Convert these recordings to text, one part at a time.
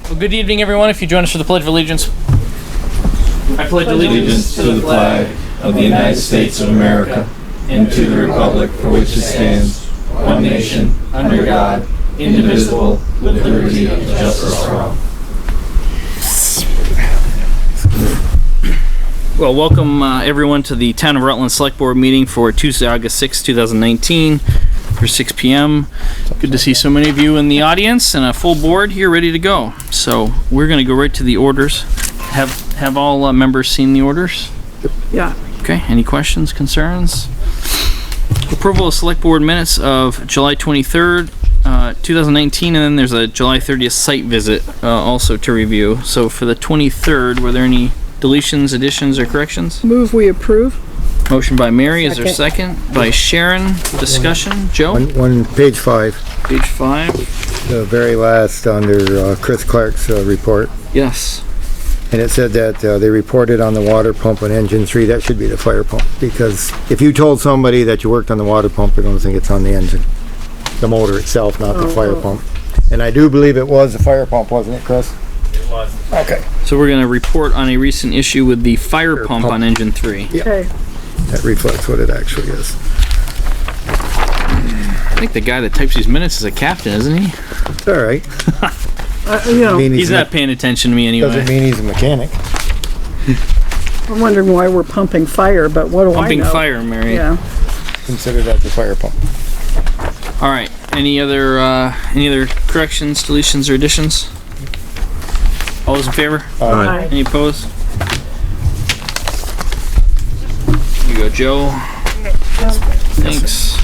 Well, good evening, everyone. If you join us for the Pledge of Allegiance. I pledge allegiance to the flag of the United States of America and to the republic for which it stands, one nation, under God, indivisible, with liberty and justice for all. Well, welcome everyone to the Town of Rutland Select Board meeting for Tuesday, August 6, 2019. For 6 p.m. Good to see so many of you in the audience and a full board here ready to go. So we're going to go right to the orders. Have all members seen the orders? Yeah. Okay. Any questions, concerns? Approval of select board minutes of July 23rd, 2019, and then there's a July 30th site visit also to review. So for the 23rd, were there any deletions, additions, or corrections? Move we approve. Motion by Mary. Is there a second? By Sharon. Discussion. Joe? On page 5. Page 5. The very last under Chris Clark's report. Yes. And it said that they reported on the water pump on engine 3. That should be the fire pump. Because if you told somebody that you worked on the water pump, they're going to think it's on the engine. The motor itself, not the fire pump. And I do believe it was the fire pump, wasn't it, Chris? It was. Okay. So we're going to report on a recent issue with the fire pump on engine 3. Yeah. Okay. That reflects what it actually is. I think the guy that types these minutes is a captain, isn't he? It's all right. He's not paying attention to me anyway. Doesn't mean he's a mechanic. I'm wondering why we're pumping fire, but what do Pumping I know? fire, Mary. Yeah. Consider that the fire pump. All right. Any other corrections, deletions, or additions? All those in favor? Aye. Any opposed? Here you go, Joe. Thanks.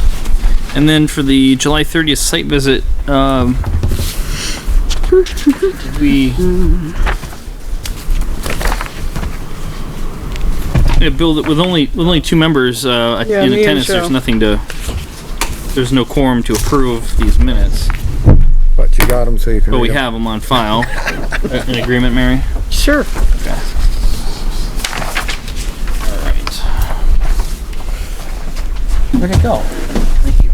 And then for the July 30th site visit, did we build it with only 2 members in me attendance? and There's no quorum to approve these minutes, But you got them so you can but we read 'em. have them on file. An agreement, Mary? Sure. Okay. All right. Where'd it go? Thank you.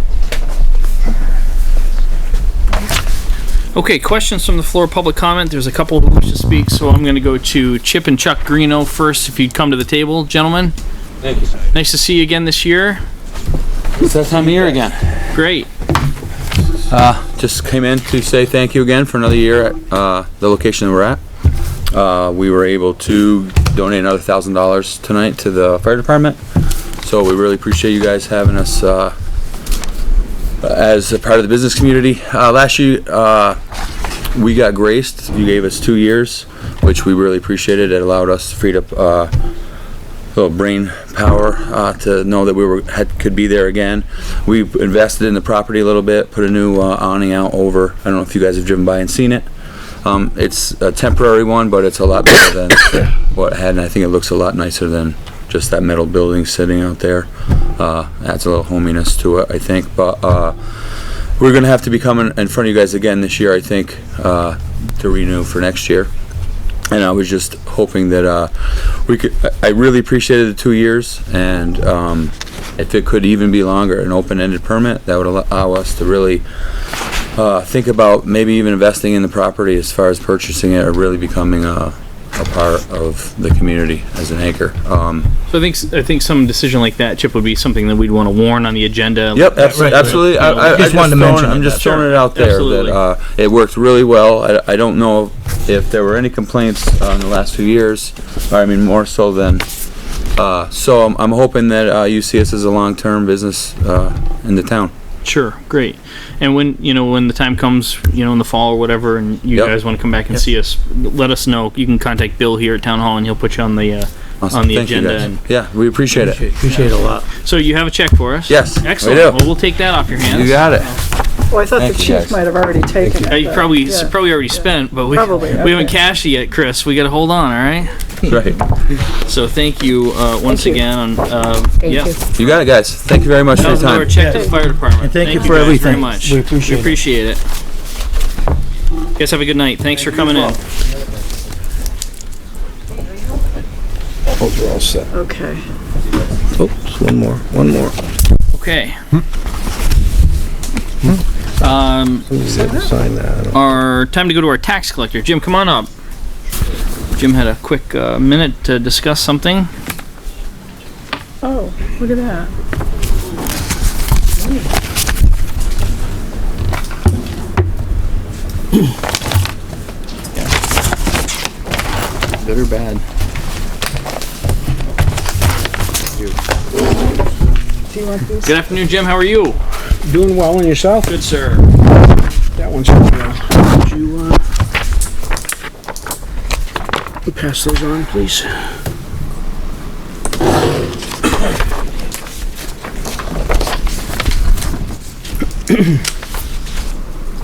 Okay, questions from the floor, public comment. There's a couple who wish to speak, so I'm going to go to Chip and Chuck Greeno first. If you'd come to the table, gentlemen. Thank you. Nice to see you again this year. It's that time of year again. Great. Just came in to say thank you again for another year at the location that we're at. We were able to donate another $1,000 tonight to the fire department. So we really appreciate you guys having us as a part of the business community. Last year, we got graced. You gave us 2 years, which we really appreciated. It allowed us to free up a little brain power to know that we could be there again. We've invested in the property a little bit, put a new awning out over. I don't know if you guys have driven by and seen it. It's a temporary one, but it's a lot better than what it had, and I think it looks a lot nicer than just that metal building sitting out there. Adds a little hominess to it, I think. But we're going to have to be coming in front of you guys again this year, I think, to renew for next year. And I was just hoping that I really appreciated the 2 years, and if it could even be longer, an open-ended permit, that would allow us to really think about maybe even investing in the property as far as purchasing it or really becoming a part of the community as an anchor. So I think some decision like that, Chip, would be something that we'd want to warn on the agenda. Yep, absolutely. I just wanted to mention I'm just throwing it out there Absolutely. that it worked really well. I don't know if there were any complaints in the last few years. I mean, more so than. So I'm hoping that you see us as a long-term business in the town. Sure, great. And when the time comes, in the fall or whatever, and you Yep. guys want to come back and see us, let us know. You can contact Bill here at Town Hall, and he'll put you on the Awesome. on the Thank you, agenda. guys. And Yeah, we appreciate it. Appreciate it a lot. so you have a check for us? Yes, Excellent. we do. Well, we'll take that off your hands. You got it. Well, I thought Thank the you, chief guys. might have already taken it. You but, probably yeah. already spent, but we Probably, haven't okay. cashed it yet, Chris. We got to hold on, all right? Right. So thank you once you. again. Thank Yeah. you. You got it, guys. Thank you very much for your $1,000 time. check to the fire department. And thank you for guys everything. very much. We appreciate it. You guys have a good night. Thanks for coming in. Those are all set. Okay. Oops, one more. Okay. Somebody said to sign that. I don't- Our time to go to our tax collector. Jim, come on up. Jim had a quick minute to discuss something. Oh, look at that. Good or bad? Do you want these? Good afternoon, Jim. How are you? Doing well, and yourself? Good, sir. That one's for you. Would you, pass those on, please?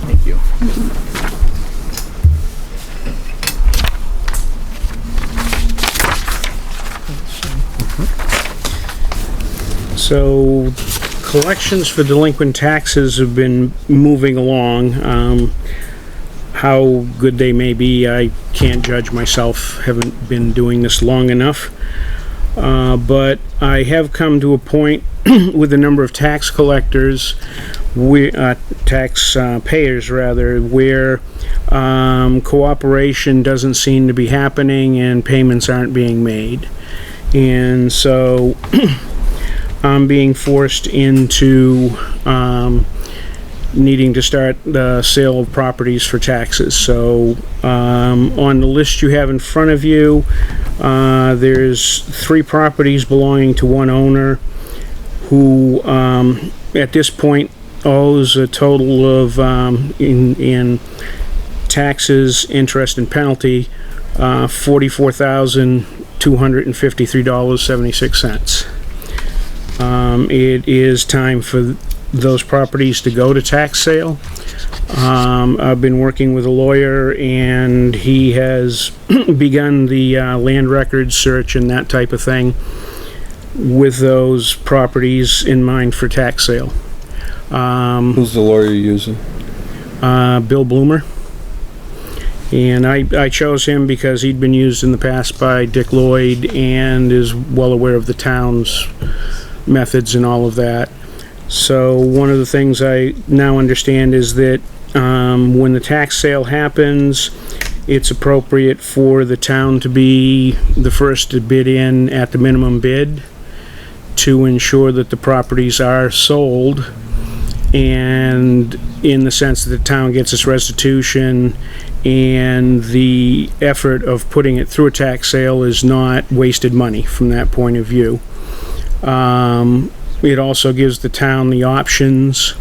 Thank you. So, collections for delinquent taxes have been moving along. How good they may be, I can't judge myself. Haven't been doing this long enough. But I have come to a point with a number of tax collectors, tax payers rather, where cooperation doesn't seem to be happening and payments aren't being made. And so I'm being forced into needing to start the sale of properties for taxes. So on the list you have in front of you, there's 3 properties belonging to one owner who at this point owes a total of in taxes, interest, and penalty $44,253.76. It is time for those properties to go to tax sale. I've been working with a lawyer, and he has begun the land records search and that type of thing with those properties in mind for tax sale. Who's the lawyer you're using? Bill Bloomer. And I chose him because he'd been used in the past by Dick Lloyd and is well aware of the town's methods and all of that. So one of the things I now understand is that when the tax sale happens, it's appropriate for the town to be the first to bid in at the minimum bid to ensure that the properties are sold, and in the sense that the town gets its restitution and the effort of putting it through a tax sale is not wasted money from that point of view. It also gives the town the options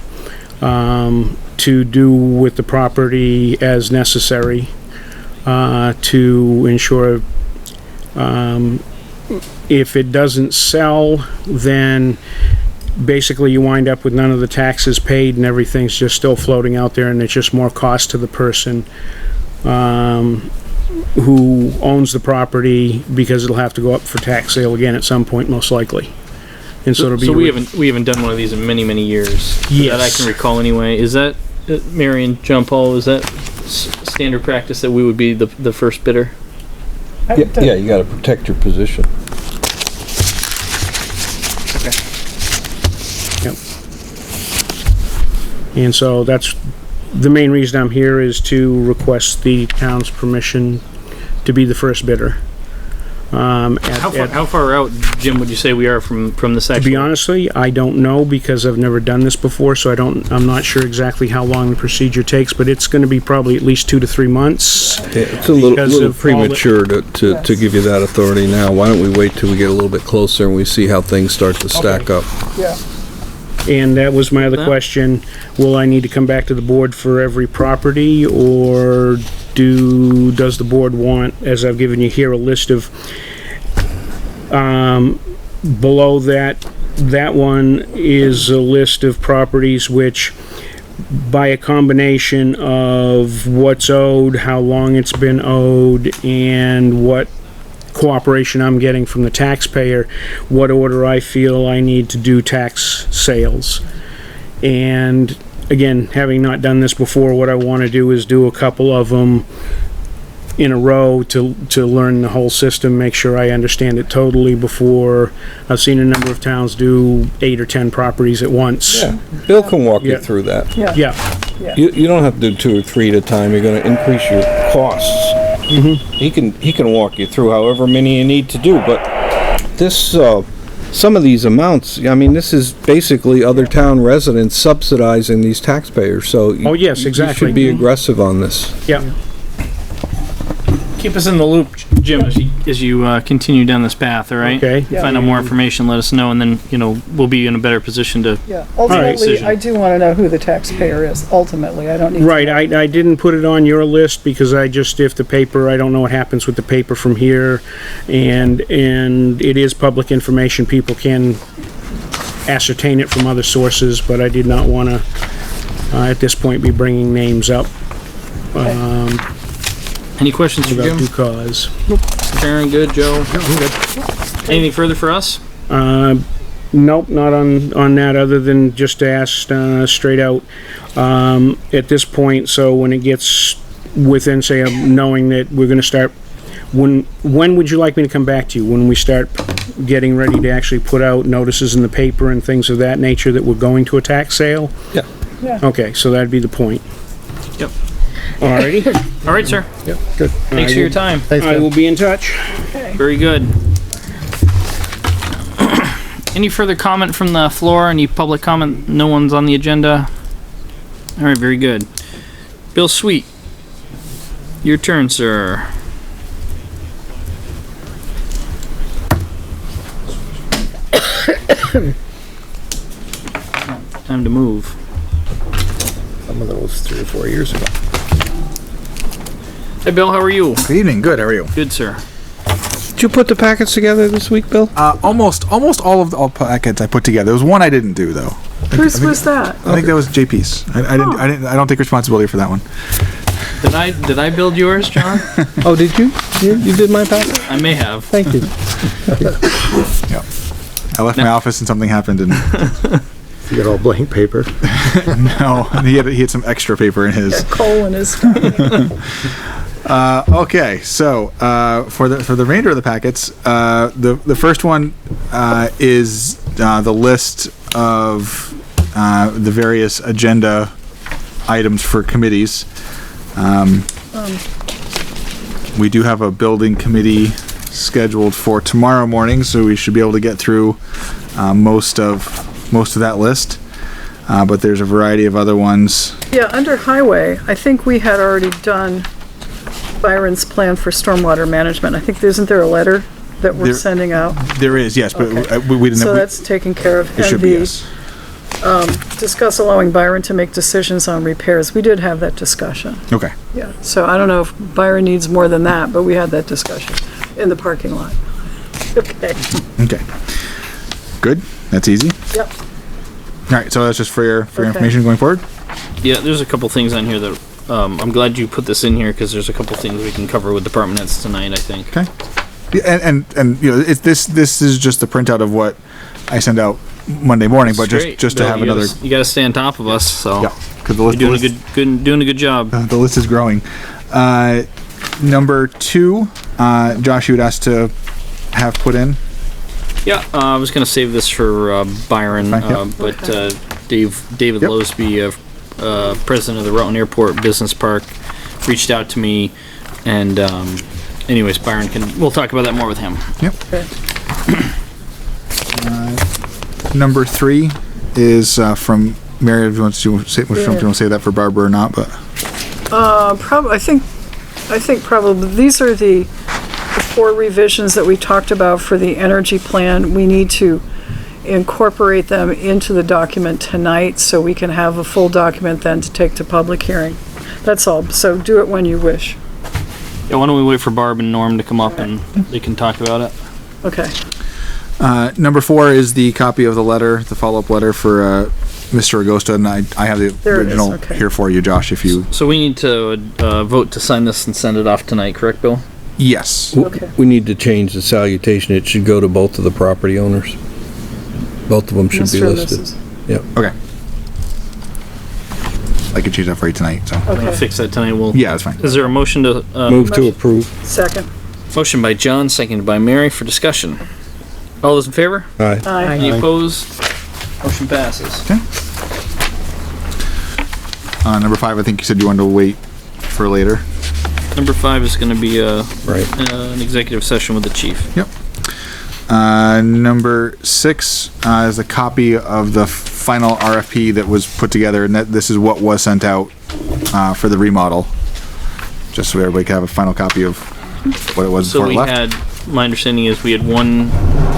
to do with the property as necessary to ensure if it doesn't sell, then basically you wind up with none of the taxes paid and everything's just still floating out there, and it's just more cost to the person who owns the property, because it'll have to go up for tax sale again at some point, most likely. And so it'll be. So we haven't done one of these in many, many years. Yes. That I can recall anyway. Is that, Mary and John Paul, is that standard practice that we would be the first bidder? Yeah, you gotta protect your position. Yep. And so that's the main reason I'm here, is to request the town's permission to be the first bidder. How far out, Jim, would you say we are from this To actual? be honestly, I don't know, because I've never done this before, so I'm not sure exactly how long the procedure takes, but it's gonna be probably at least 2 to 3 months. Yeah, it's a little Because of all premature to give you that authority now. Why don't we wait till we get a little bit closer and we see how things start to stack up? Yeah. And that was my other question. Will I need to come back to the board for every property, or does the board want, as I've given you here, a list of, below that one is a list of properties which, by a combination of what's owed, how long it's been owed, and what cooperation I'm getting from the taxpayer, what order I feel I need to do tax sales. And again, having not done this before, what I want to do is do a couple of them in a row to learn the whole system, make sure I understand it totally before. I've seen a number of towns do 8 or 10 properties at once. Yeah, Bill can walk you Yeah. through that. Yeah. You don't have to do 2 or 3 at a time. You're gonna increase your costs. He can walk you through however many you need to do, but this, some of these amounts, I mean, this is basically other town residents subsidizing these taxpayers, so. Oh, yes, exactly. You should be aggressive on this. Yeah. Keep us in the loop, Jim, as you continue down this path, all right? Okay. Find out more information, let us know, and then, we'll be in a better position to. Yeah, ultimately, decision. I do want to know who the taxpayer is, ultimately, I don't need to. Right, I didn't put it on your list because I don't know what happens with the paper from here, and it is public information, people can ascertain it from other sources, but I did not want to, at this point, be bringing names up, Any questions for without Jim? due cause. Karen, good, Joe? I'm good. Anything further for us? Nope, not on that, other than just to ask straight out at this point, so when it gets within, say, knowing that we're going to start, when would you like me to come back to you? When we start getting ready to actually put out notices in the paper and things of that nature that we're going to a tax sale? Yeah. Yeah. Okay, so that'd be the point. Yep. Alrighty. All right, sir. Yep, good. Thanks for your time. I will be in touch. Very good. Any further comment from the floor? Any public comment? No one's on the agenda. All right, very good. Bill Sweet, your turn, sir. Time to move. Some of those 3 or 4 years ago. Hey, Bill, how are you? Good evening. Good. How are you? Good, sir. Did you put the packets together this week, Bill? Almost all of the packets I put together. There was one I didn't do though. Whose was that? I think that was JP's. I don't take responsibility for that one. Did I build yours, John? Oh, did you? You did my packet? I may have. Thank you. Yeah. I left my office and something happened and You got all blank paper. no, he had some extra paper in his. Coal in his. Okay, so for the remainder of the packets, the first one is the list of the various agenda items for committees. We do have a building committee scheduled for tomorrow morning, so we should be able to get through most of that list. But there's a variety of other ones. Yeah, under highway, I think we had already done Byron's plan for stormwater management. I think, isn't there a letter that we're sending out? There is, yes, but Okay. we didn't. So that's taken care of. It should be, yes. Discuss allowing Byron to make decisions on repairs. We did have that discussion. Okay. Yeah, so I don't know if Byron needs more than that, but we had that discussion in the parking lot. Okay. Okay. Good. That's easy. Yep. All right. So that's just for your Okay. information going forward. Yeah, there's a couple things on here that I'm glad you put this in here because there's a couple things we can cover with department heads tonight, I think. Okay. Yeah, and you know, this is just the printout of what I send out Monday morning, but Great. just to Bill, have you another. You got to stay on top of us, so Yeah, because the you're list doing a good job. the list is growing. Number 2, Josh, you would ask to have put in. Yeah, I was gonna save this for Byron, Fine, yep. but David Yep. Losby, president of the Rutland Airport Business Park, reached out to me, and anyways, Byron we'll talk about that more with him. Yep. Okay. Number 3 is from Mary. If you want to say, if you want to say that for Barbara or not, but I think probably these are the 4 revisions that we talked about for the energy plan. We need to incorporate them into the document tonight so we can have a full document then to take to public hearing. That's all. So do it when you wish. Yeah, why don't we wait for Barb and Norm to come up and they can talk about it. Okay. number 4 is the copy of the letter, the follow-up letter for Mr. Agosta, and I have the There it is, original okay. here for you, Josh. If you So we need to vote to sign this and send it off tonight, correct, Bill? yes, Okay. We need to change the salutation. It should go to both of the property owners. Both of them should be Mr. and listed. Mrs. Yep. okay. I can change that for you tonight. So We're gonna Okay. fix that tonight. yeah, that's fine. Is there a motion to Move to approve. Second. motion by John, seconded by Mary for discussion? All those in favor? Aye. Any Aye. opposed? Motion passes. Number 5, I think you said you wanted to wait for later. Number 5 is going to be Right. an executive session with the chief. Yep. Number 6 is a copy of the final RFP that was put together, and this is what was sent out for the remodel. Just so everybody can have a final copy of what it was So before it we left. had, my understanding is we had one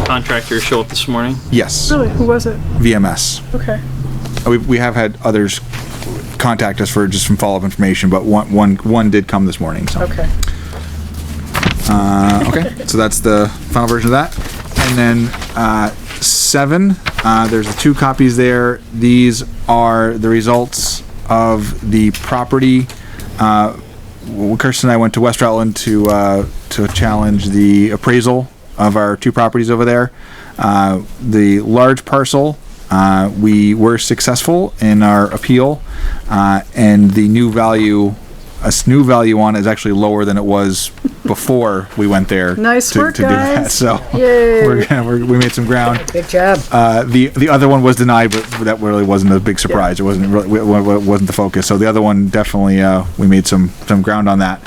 contractor show up this morning. Yes, Really, who was it? VMS. Okay. We have had others contact us for just some follow-up information, but one did come this morning. So. Okay. Okay, so that's the final version of that. And then 7, there's 2 copies there. These are the results of the property. Kirsten and I went to West Rutland to challenge the appraisal of our 2 properties over there. The large parcel, we were successful in our appeal, and the new value on it is actually lower than it was before we went there. Nice work, do that. guys. So Yay. we made some ground. Good job. The other one was denied, but that really wasn't a big surprise. It wasn't really, it wasn't the focus. So the other one definitely we made some ground on that.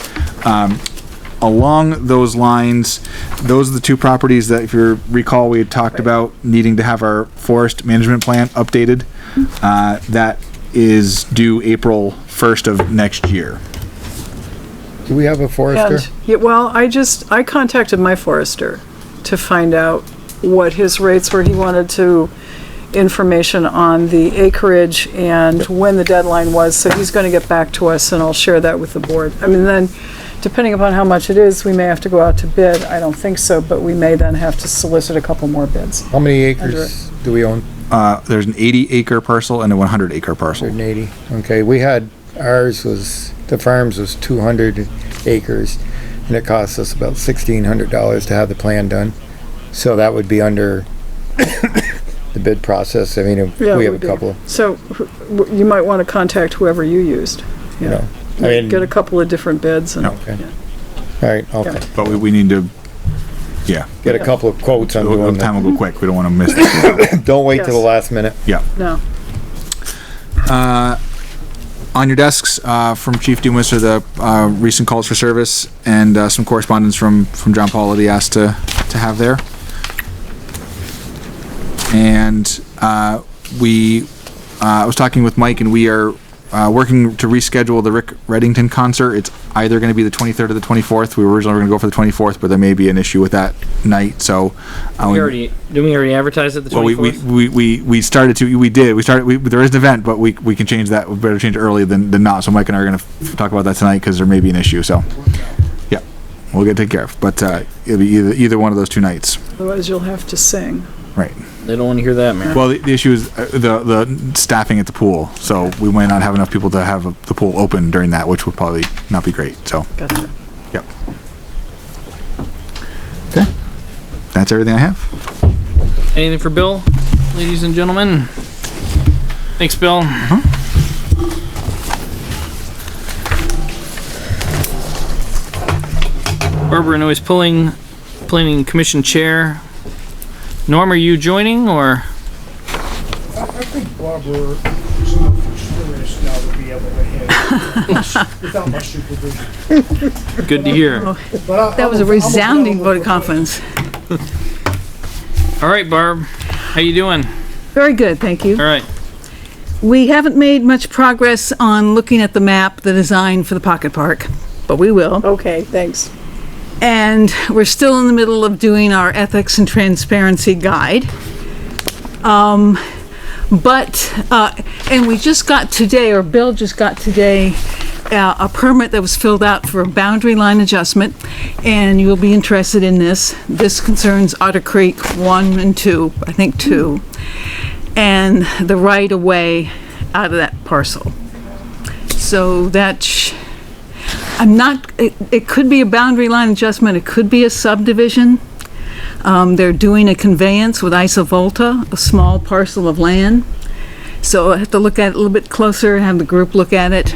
Along those lines, those are the 2 properties that, if you recall, we had talked about needing to have our forest management plan updated. That is due April 1st of next year. Do we have a forester? And, yeah, well, I contacted my forester to find out what his rates were. He wanted information on the acreage and when the deadline was, so he's gonna get back to us and I'll share that with the board. I mean, then, depending upon how much it is, we may have to go out to bid. I don't think so, but we may then have to solicit a couple more bids. How many acres do we own? There's an 80-acre parcel and a 100-acre parcel. 180. Okay, the farms was 200 acres, and it cost us about $1,600 to have the plan done. So that would be under the bid process. I mean, Yeah, we it have a would be. couple, So, you might wanna contact whoever you used. you know. I mean, Get a couple of different bids and. okay. All right, okay. But we need to, Get a couple of quotes on doing time that. will go quick. We don't want to miss it. Don't wait till the Yes. last minute. Yeah. No. On your desks from Chief Dumas are the recent calls for service and some correspondence from John Paul that he asked to have there. And I was talking with Mike, and we are working to reschedule the Rick Reddington concert. It's either going to be the 23rd or the 24th. We were originally going to go for the 24th, but there may be an issue with that night. So Didn't we already advertise it the 24th? Well, we started to. We did. There is an event, but we can change that. We better change it early than not. So Mike and I are going to talk about that tonight because there may be an issue. So, yeah, we'll get it taken care of. But it'll be either one of those 2 nights. Otherwise, you'll have to sing. Right. They don't want to hear that, man. Well, the issue is the staffing at the pool. So we might not have enough people to have the pool open during that, which would probably not be great. So, Gotcha. yep. Okay. That's everything I have. Anything for Bill, ladies and gentlemen? Thanks, Bill. Barbara Noyes planning commission chair. Norm, are you joining or? I think Barbara is enough experience now to be able to handle it without my supervision. Good to hear. But That was a resounding vote of confidence. All right, Barb, how you doing? Very good, thank you. All right. We haven't made much progress on looking at the map, the design for the pocket park, but we will. Okay, thanks. And we're still in the middle of doing our ethics and transparency guide. And we just got today, or Bill just got today, a permit that was filled out for a boundary line adjustment, and you'll be interested in this. This concerns Otter Creek 1 and 2, I think 2, and the right-of-way out of that parcel. So it could be a boundary line adjustment, it could be a subdivision. They're doing a conveyance with Isovolta, a small parcel of land. So I have to look at it a little bit closer, have the group look at it.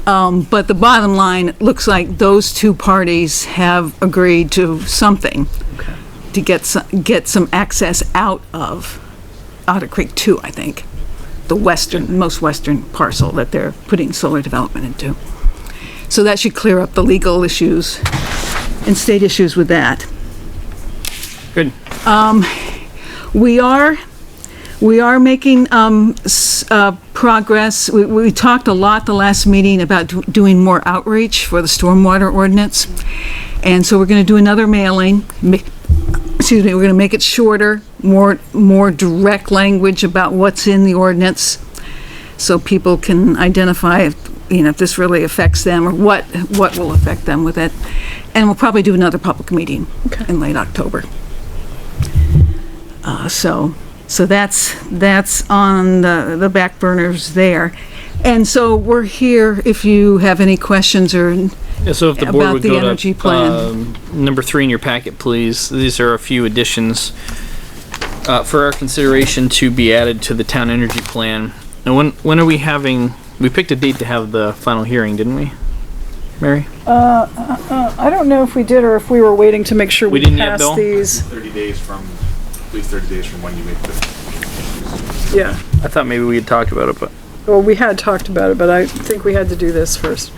But the bottom line, it looks like those 2 parties have agreed to something to get some access out of Otter Creek 2, I think. the most western parcel that they're putting solar development into. So that should clear up the legal issues and state issues with that. Good. We are making progress. We talked a lot the last meeting about doing more outreach for the stormwater ordinance. And so we're going to do another mailing. Excuse me, we're going to make it shorter, more direct language about what's in the ordinance, so people can identify if this really affects them, or what will affect them with it. And we'll probably do another public meeting in late October. So that's on the back burners there. And so we're here if you have any questions or Yeah, so if the board about would the go energy to plan. number 3 in your packet, please. These are a few additions for our consideration to be added to the town energy plan. And when are we having? We picked a date to have the final hearing, didn't we, Mary? I don't know if we did or if we were waiting to make sure we didn't yet, Bill? passed these. 30 days from, at least 30 days from when you make the. Yeah. I thought maybe we had talked about it, but Well, we had talked about it, but I think we had to do this first.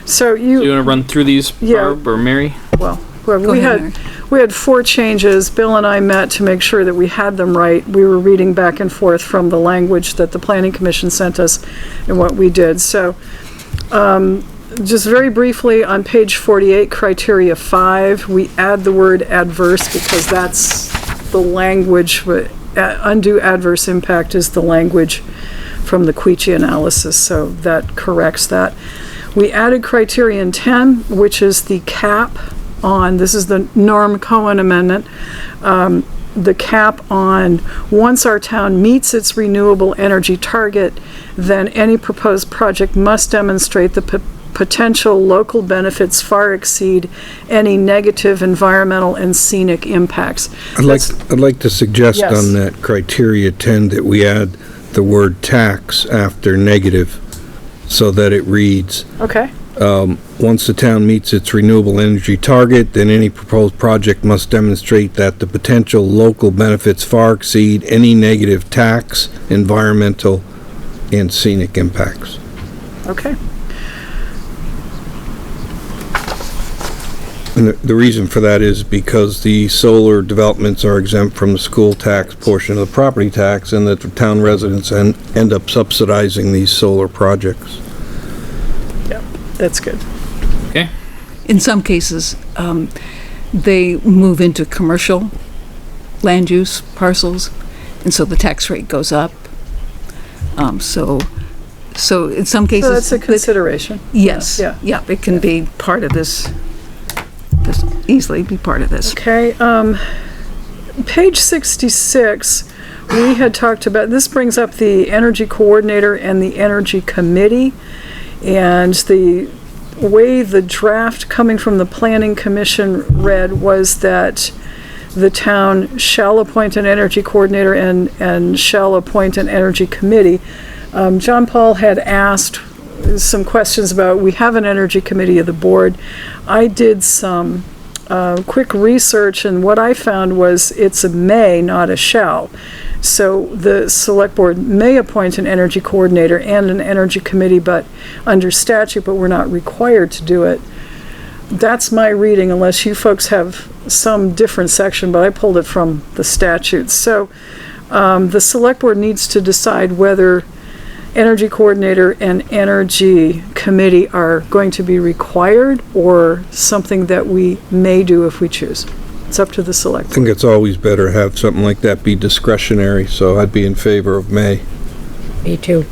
So do you want to run through these, Yeah. Barb or Mary? well, whoever, Go we ahead, had, we had 4 changes. Bill and I met to make sure that we had them right. We were reading back and forth from the language that the Planning Commission sent us and what we did. So, just very briefly, on page 48, criteria 5, we add the word adverse because that's the language, undue adverse impact is the language from the Queechee analysis, so that corrects that. We added criterion 10, which is the cap on, this is the Norm Cohen amendment, the cap on once our town meets its renewable energy target, then any proposed project must demonstrate the potential local benefits far exceed any negative environmental and scenic impacts. I'd like to suggest Yes. on that criteria 10 that we add the word tax after negative so that it reads, Okay, once the town meets its renewable energy target, then any proposed project must demonstrate that the potential local benefits far exceed any negative tax, environmental, and scenic impacts. okay. And the reason for that is because the solar developments are exempt from the school tax portion of the property tax, and that the town residents end up subsidizing these solar projects. Yep, that's good. Okay. In some cases, they move into commercial land use parcels, and so the tax rate goes up. So in some cases. So that's a consideration. Yes, Yeah. yeah, it can be part of this, easily be part of this. Okay, page 66, we had talked about, this brings up the energy coordinator and the energy committee, and the way the draft coming from the planning commission read was that the town shall appoint an energy coordinator and shall appoint an energy committee. John Paul had asked some questions about, we have an energy committee of the board. I did some quick research, and what I found was it's a may, not a shall. So the select board may appoint an energy coordinator and an energy committee, but under statute, but we're not required to do it. That's my reading, unless you folks have some different section, but I pulled it from the statute. So the select board needs to decide whether energy coordinator and energy committee are going to be required or something that we may do if we choose. It's up to the select I board. think it's always better to have something like that be discretionary, so I'd be in favor of May. Me too.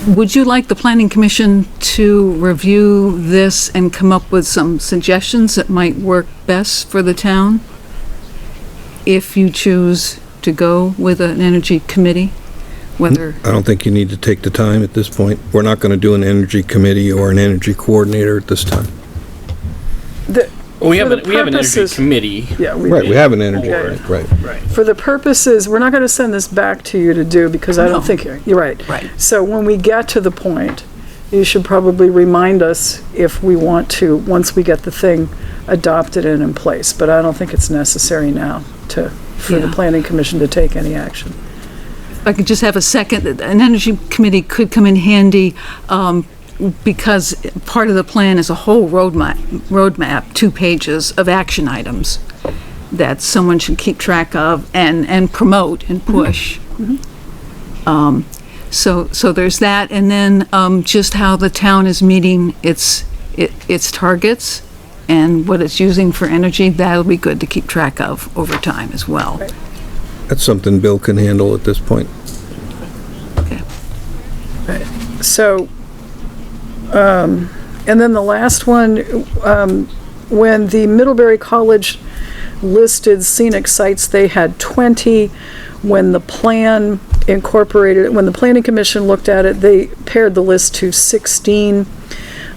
Would you like the planning commission to review this and come up with some suggestions that might work best for the town? If you choose to go with an energy committee, whether, I don't think you need to take the time at this point. We're not going to do an energy committee or an energy coordinator at this time. Well, we have For an the energy purposes- committee. Yeah, Right, we have an energy, Yeah. right. Right. for the purposes, we're not going to send this back to you to do, because I No. don't think, you're right. Right. So when we get to the point, you should probably remind us if we want to, once we get the thing adopted and in place, but I don't think it's necessary now for the Yeah. planning commission to take any action. if I could just have a second, an energy committee could come in handy, because part of the plan is a whole roadmap, 2 pages of action items that someone should keep track of and promote and push. So there's that, and then just how the town is meeting its targets and what it's using for energy, that'll be good to keep track of over time as well. Right. That's something Bill can handle at this point. Okay. Right. So, and then the last one, when the Middlebury College listed scenic sites, they had 20. When the plan incorporated it, when the Planning Commission looked at it, they pared the list to 16.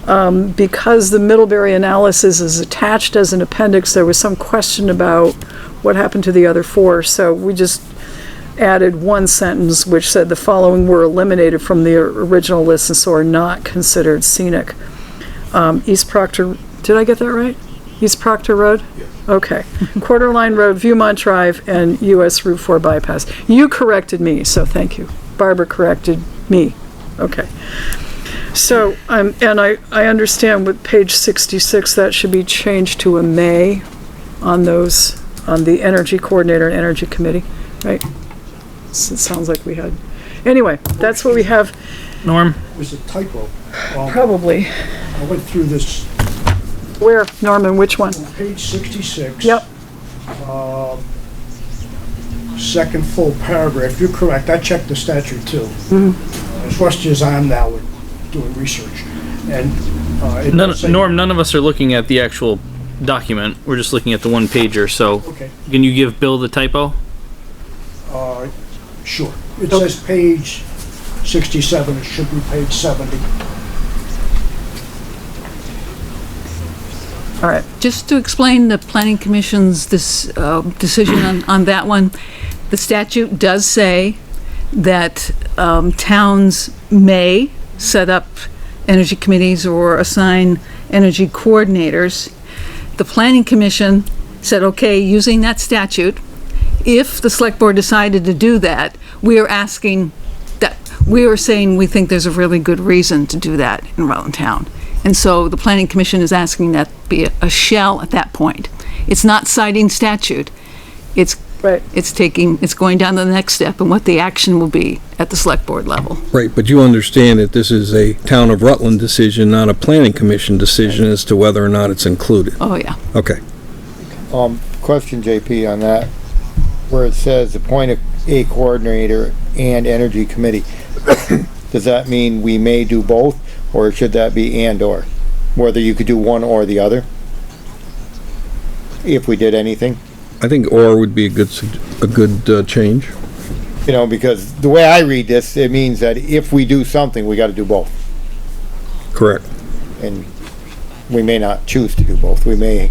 Because the Middlebury analysis is attached as an appendix, there was some question about what happened to the other 4, so we just added one sentence which said the following were eliminated from the original list and so are not considered scenic. East Proctor, did I get that right? East Proctor Road? Yes. Okay. Quarterline Road, Viewmont Drive, and US Route 4 bypass. You corrected me, so thank you. Barbara corrected me. Okay. So, and I understand with page 66, that should be changed to a may on those, on the Energy Coordinator and Energy Committee, right? So it sounds like we had, anyway, that's what we have. Norm? It was a typo. Probably. I went through this Where, Norman, which one? on page 66. Yep. Second full paragraph. You're correct. I checked the statute too. As rusty as I am now with doing research. And it does say- Norm, none of us are looking at the actual document. We're just looking at the one pager, so Okay. can you give Bill the typo? Sure. It says page 67. It should be page 70. All right. Just to explain the Planning Commission's decision on that one, the statute does say that towns may set up energy committees or assign energy coordinators. The Planning Commission said, okay, using that statute, if the select board decided to do that, we are saying we think there's a really good reason to do that in Rutland Town. And so the Planning Commission is asking that be a shall at that point. It's not citing statute. It's Right. it's going down to the next step and what the action will be at the select board level. Right, but you understand that this is a Town of Rutland decision, not a Planning Commission decision as to whether or not it's included. Oh, yeah. Okay. Question, JP, on that, where it says appoint a coordinator and energy committee. Does that mean we may do both, or should that be and or? Whether you could do one or the other? If we did anything? I think or would be a good change. You know, because the way I read this, it means that if we do something, we gotta do both. Correct. And we may not choose to do both. We may,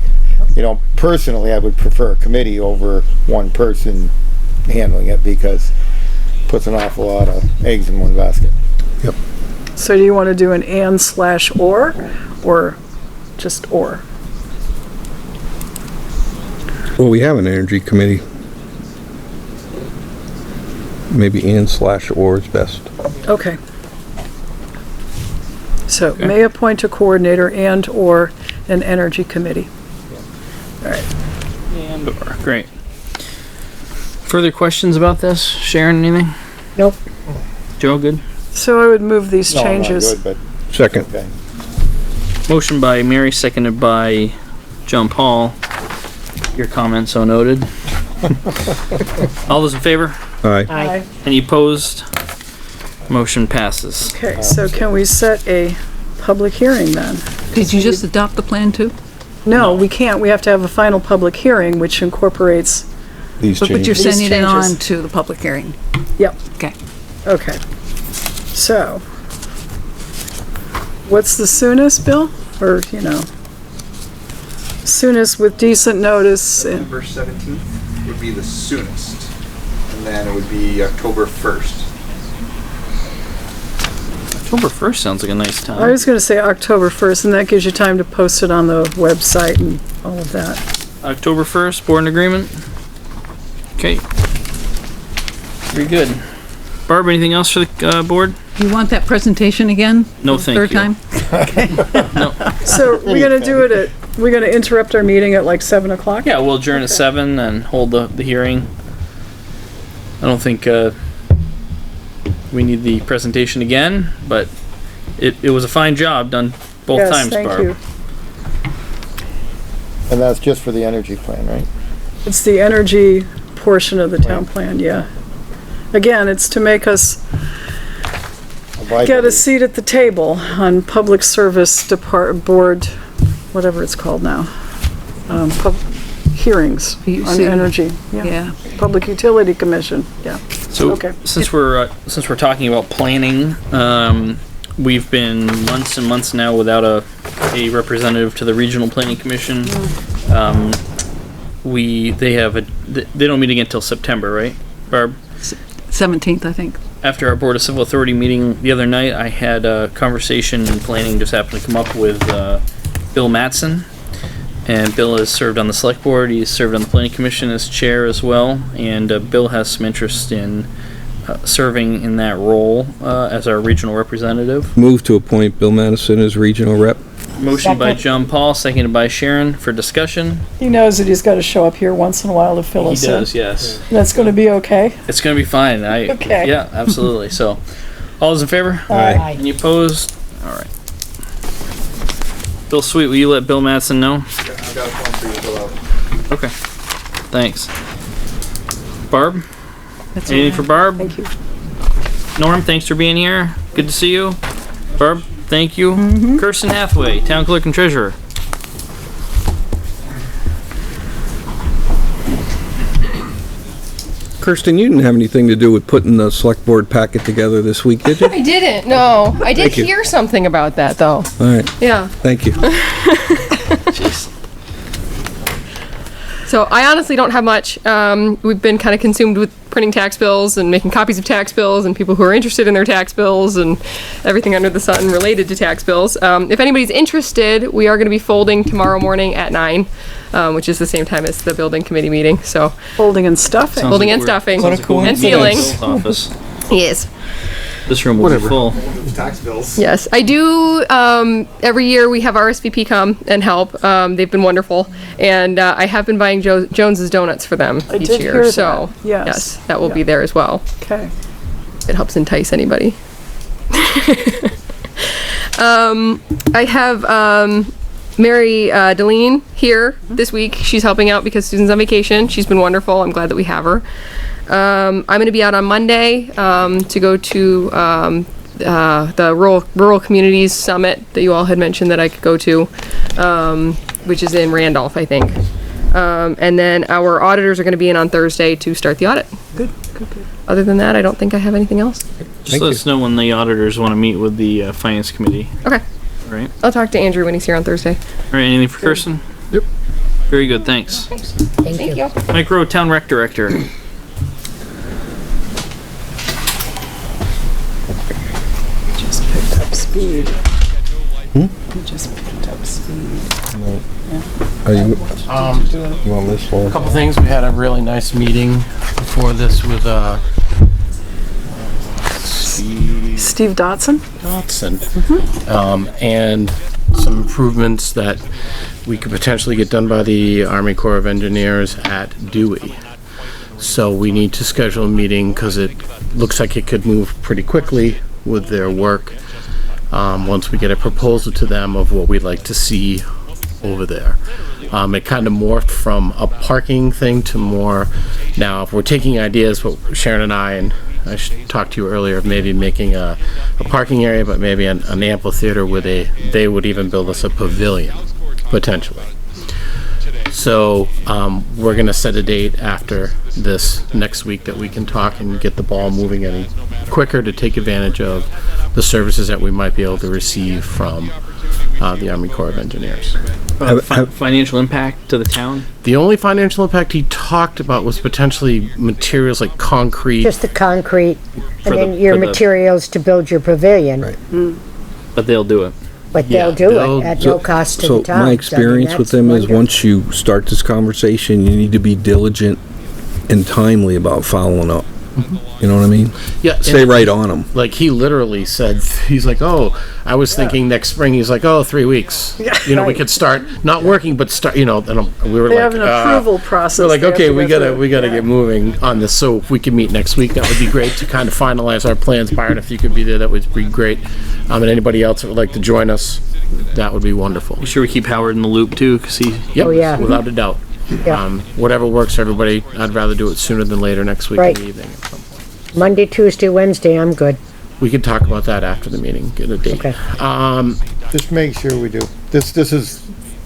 you know, personally, I would prefer a committee over one person handling it because it puts an awful lot of eggs in one basket. Yep. So do you want to do an and/or just or? Well, we have an energy committee. Maybe and/or is best. Okay. So may appoint a coordinator and/or an energy committee. All right. And or, great. Further questions about this? Sharon, anything? Nope. Joe, good? So I would move these No, not changes. good, but Second. okay. Motion by Mary, seconded by John Paul. Your comment so noted. All those in favor? Aye. Aye. Any opposed? Motion passes. Okay, so can we set a public hearing then? Did you just adopt the plan too? No, we can't. We have to have a final public hearing, which incorporates, These But you're changes. These sending it on changes. to the public hearing. yep, Okay. okay. So, what's the soonest, Bill? Or, you know, soonest with decent notice? and- September 17th would be the soonest, and then it would be October 1st. October 1st sounds like a nice I time. was gonna say October 1st, and that gives you time to post it on the website and all of that. October 1st, board in agreement? Okay. Very good. Barb, anything else for the board? You want that presentation again? No, For thank third you. time? So we're gonna do it we're gonna interrupt our meeting at like 7 o'clock? Yeah, we'll adjourn at 7 and hold the hearing. I don't think we need the presentation again, but it was a fine job done both times, Yes, Barb. thank you. And that's just for the energy plan, right? It's the energy portion of the town plan, yeah. Again, it's to make us get a seat at the table on public service board, whatever it's called now. Hearings on PUC. energy, Yeah. Public Utility Commission, yeah. So Okay. since we're talking about planning, we've been months and months now without a representative to the Regional Planning Commission. They don't meet again until September, right, Barb? 17th, I think. After our Board of Civil Authority meeting the other night, I had a conversation in planning, just happened to come up with Bill Mattson. And Bill has served on the select board, he's served on the planning commission as chair as well, and Bill has some interest in serving in that role as our regional representative. Move to appoint Bill Madison as regional rep. Motion by John Paul, seconded by Sharon for discussion. He knows that he's gotta show up here once in a while to fill He us in. does, yes. That's gonna be okay? It's gonna be fine. Okay. Yeah, absolutely. So, all those in favor? Aye. Any opposed? All right. Bill Sweet, will you let Bill Madison know? I've got a form for you to fill out. Okay. Thanks. Barb? That's all Anything I for have. Barb? Thank you. Norm, thanks for being here. Good to see you. Barb, thank you. Kirsten Hathaway, Town Clerk and Treasurer. Kirsten, you didn't have anything to do with putting the select board packet together this week, did you? I didn't, no. I did Thank you. hear something about that, though. All right, Yeah. thank you. Jeez. So I honestly don't have much. We've been kind of consumed with printing tax bills and making copies of tax bills and people who are interested in their tax bills and everything under the sun related to tax bills. If anybody's interested, we are going to be folding tomorrow morning at 9, which is the same time as the building committee meeting. So Folding and stuffing. Sounds folding like and we're- stuffing sounds like we're and meeting in sealing. Bill's office. Yes. This room will be full. Tax bills. Yes, I do. Every year we have RSVP come and help. They've been wonderful, and I have been buying Jones's Donuts for them I each did year. hear that. So Yes. that will be Yeah. there as well. Okay. It helps entice anybody. I have Mary Deline here this week. She's helping out because Susan's on vacation. She's been wonderful. I'm glad that we have her. I'm going to be out on Monday to go to the Rural Communities Summit that you all had mentioned that I could go to, which is in Randolph, I think. And then our auditors are going to be in on Thursday to start the audit. Good. Other than that, I don't think I have anything else. Just let us know when the auditors want to meet with the finance committee. Okay. All right. I'll talk to Andrew when he's here on Thursday. All right. Anything for Kirsten? Yep. Very good. Thanks. Thank you. Mike Rowe, Town Rec Director. Just picked up speed. You just picked up speed. Are you want this for? Couple things. We had a really nice meeting before this with Steve Dotson? Dotson, and some improvements that we could potentially get done by the Army Corps of Engineers at Dewey. So we need to schedule a meeting because it looks like it could move pretty quickly with their work. Once we get a proposal to them of what we'd like to see over there. It kind of morphed from a parking thing to more, now if we're taking ideas, what Sharon and I should talk to you earlier, of maybe making a parking area, but maybe an amphitheater where they would even build us a pavilion, potentially. So we're gonna set a date after this next week that we can talk and get the ball moving any quicker to take advantage of the services that we might be able to receive from the Army Corps of Engineers. Financial impact to the town? The only financial impact he talked about was potentially materials like concrete. Just the concrete, For and the- then your for the- materials to build your pavilion. Right. But they'll do it. But Yeah, they'll do they'll- it at So- no cost to So the town. my experience with them is once you start this conversation, you need to be diligent and timely about following up. You know what I mean? Yeah. Stay right on them. Like he literally said, he's like, oh, I was thinking next spring. He's like, oh, 3 weeks. You know, we could start not working, but start. You know, and we were They like, have an approval process. we're like, they have okay, to we go gotta through. get moving on this. So if we could meet next week, that would be great to kind of finalize our plans. Byron, if you could be there, that would be great. And anybody else that would like to join us, that would be wonderful. Be sure we keep Howard in the loop too, because he. Yep, Oh, yeah. without a doubt. Yeah. Whatever works for everybody. I'd rather do it sooner than later next week Right. in the evening. At some point. Monday, Tuesday, Wednesday, I'm good. We could talk about that after the meeting. Get a date. Okay. Just make sure we do. This is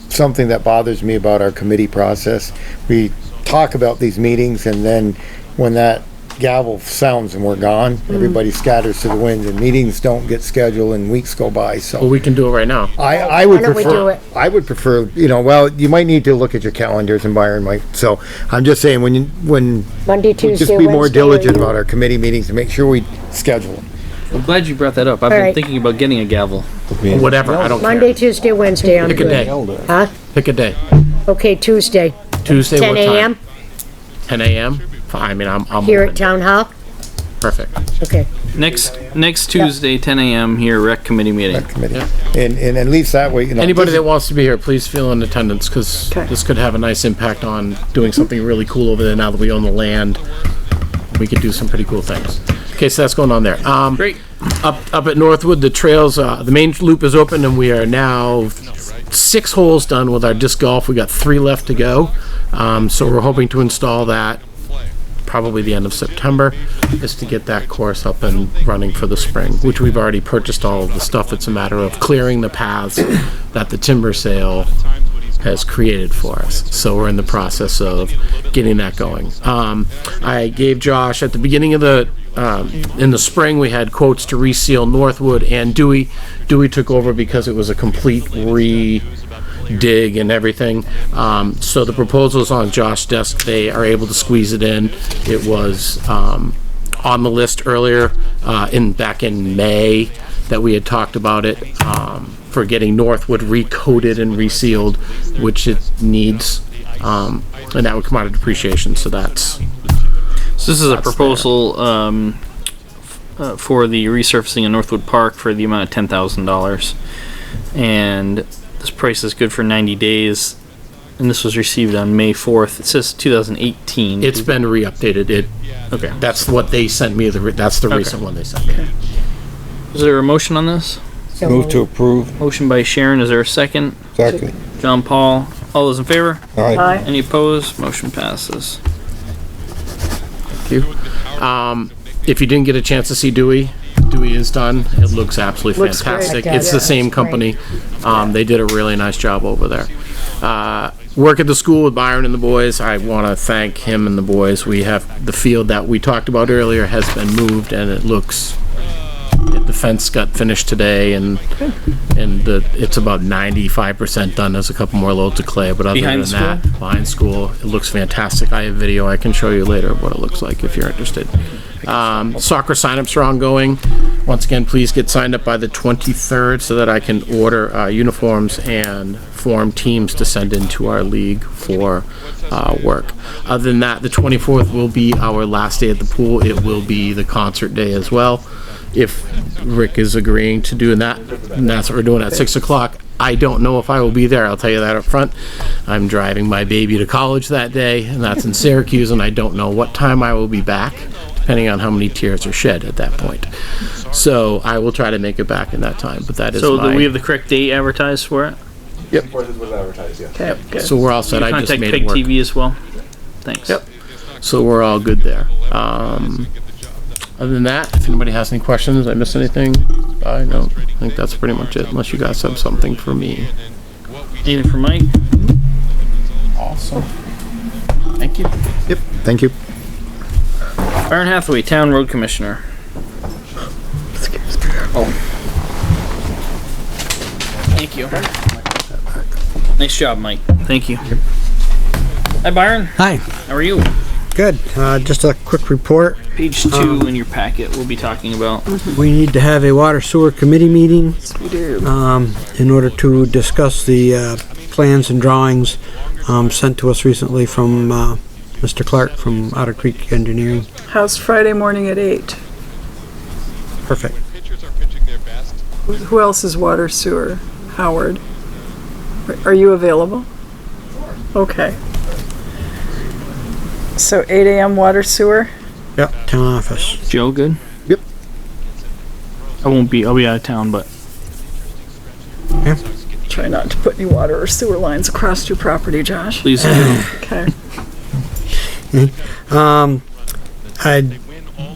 something that bothers me about our committee process. We talk about these meetings, and then when that gavel sounds and we're gone, everybody scatters to the wind, and meetings don't get scheduled and weeks go by, Well, so. we can do it right now. I would Why don't we do prefer, it? I would prefer, you know, well, you might need to look at your calendars, and Byron might, so I'm just saying, when Monday, we Tuesday, just be more Wednesday, diligent or you- about our committee meetings and make sure we schedule them. I'm glad you brought that up. I've All been right. thinking about getting a gavel. Whatever. I don't Monday, care. Tuesday, Wednesday, I'm Pick a good. day. Huh? Pick a day. Okay, Tuesday, Tuesday. 10 what time? a.m. 10 a.m. Fine. I mean, I'm here open. at Town Hall. Perfect. Okay. Next Tuesday, 10 a.m. here, rec committee meeting. Committee. And at least that way, you know. Anybody this- that wants to be here, please feel in attendance because Okay. this could have a nice impact on doing something really cool over there. Now that we own the land, we could do some pretty cool things. Okay, so that's going on there. Great. Up at Northwood, the trails, the main loop is open, and we are now 6 holes done with our disc golf. We got 3 left to go, so we're hoping to install that probably the end of September, is to get that course up and running for the spring, which we've already purchased all of the stuff. It's a matter of clearing the paths that the timber sale has created for us. So we're in the process of getting that going. I gave Josh at the beginning of the in the spring, we had quotes to reseal Northwood and Dewey. Dewey took over because it was a complete dig and everything. So the proposal's on Josh's desk. They are able to squeeze it in. It was on the list earlier back in May that we had talked about it for getting Northwood recoated and resealed, which it needs, and that would come out of depreciation. So that's. So this is a proposal for the resurfacing of Northwood Park for the amount of $10,000, and this price is good for 90 days. And this was received on May 4th. It says 2018. It's been re-updated. Okay. That's what they sent me. That's the recent one they sent me. Is there a motion on this? So Move to approve. Motion by Sharon. Is there a second? Second. John Paul. All those in favor? All right. Aye. Any opposed? Motion passes. Thank you. If you didn't get a chance to see Dewey is done. It looks absolutely Looks great. fantastic. It does. It's the same Looks great. company. They did a really nice job over there. Work at the school with Byron and the boys. I want to thank him and the boys. We have the field that we talked about earlier has been moved, and it looks. The fence got finished today, and it's about 95% done. There's a couple more loads of clay, but other Behind than the that, behind school, it looks fantastic. I have video I can show you later of what it looks like if you're interested. Soccer signups are ongoing. Once again, please get signed up by the 23rd so that I can order uniforms and form teams to send into our league for work. Other than that, the 24th will be our last day at the pool. It will be the concert day as well. If Rick is agreeing to doing that, and that's what we're doing at 6 o'clock. I don't know if I will be there, I'll tell you that up front. I'm driving my baby to college that day, and that's in Syracuse, and I don't know what time I will be back, depending on how many tears are shed at that point. So I will try to make it back in that time, but that is So do my... we have the correct date advertised for it? Yep. Fourth is what's advertised, yeah. Okay, good. So we're all set, I just Contact made it work. PEGTV as well. Thanks. Yep. So we're all good there. Other than that, if anybody has any questions, I missed anything? I don't think that's pretty much it, unless you guys have something for me. Anything for Mike? Awesome. Thank you. Yep, thank you. Byron Hathaway, Town Road Commissioner. Oh. Thank you. Nice job, Mike. Thank you. Hi, Byron. Hi, How are you? good. Just a quick report. Page 2 in your packet we'll be talking about. We need to have a water sewer committee meeting We do. in order to discuss the plans and drawings sent to us recently from Mr. Clark from Otter Creek Engineering. How's Friday morning at 8? Perfect. Who else is water sewer? Howard. Are you available? Okay. So 8 a.m. water sewer? Yep, town office. Joe, good? Yep. I'll be out of town, but Yeah. Try not to put any water or sewer lines across your property, Josh. please do. Okay. I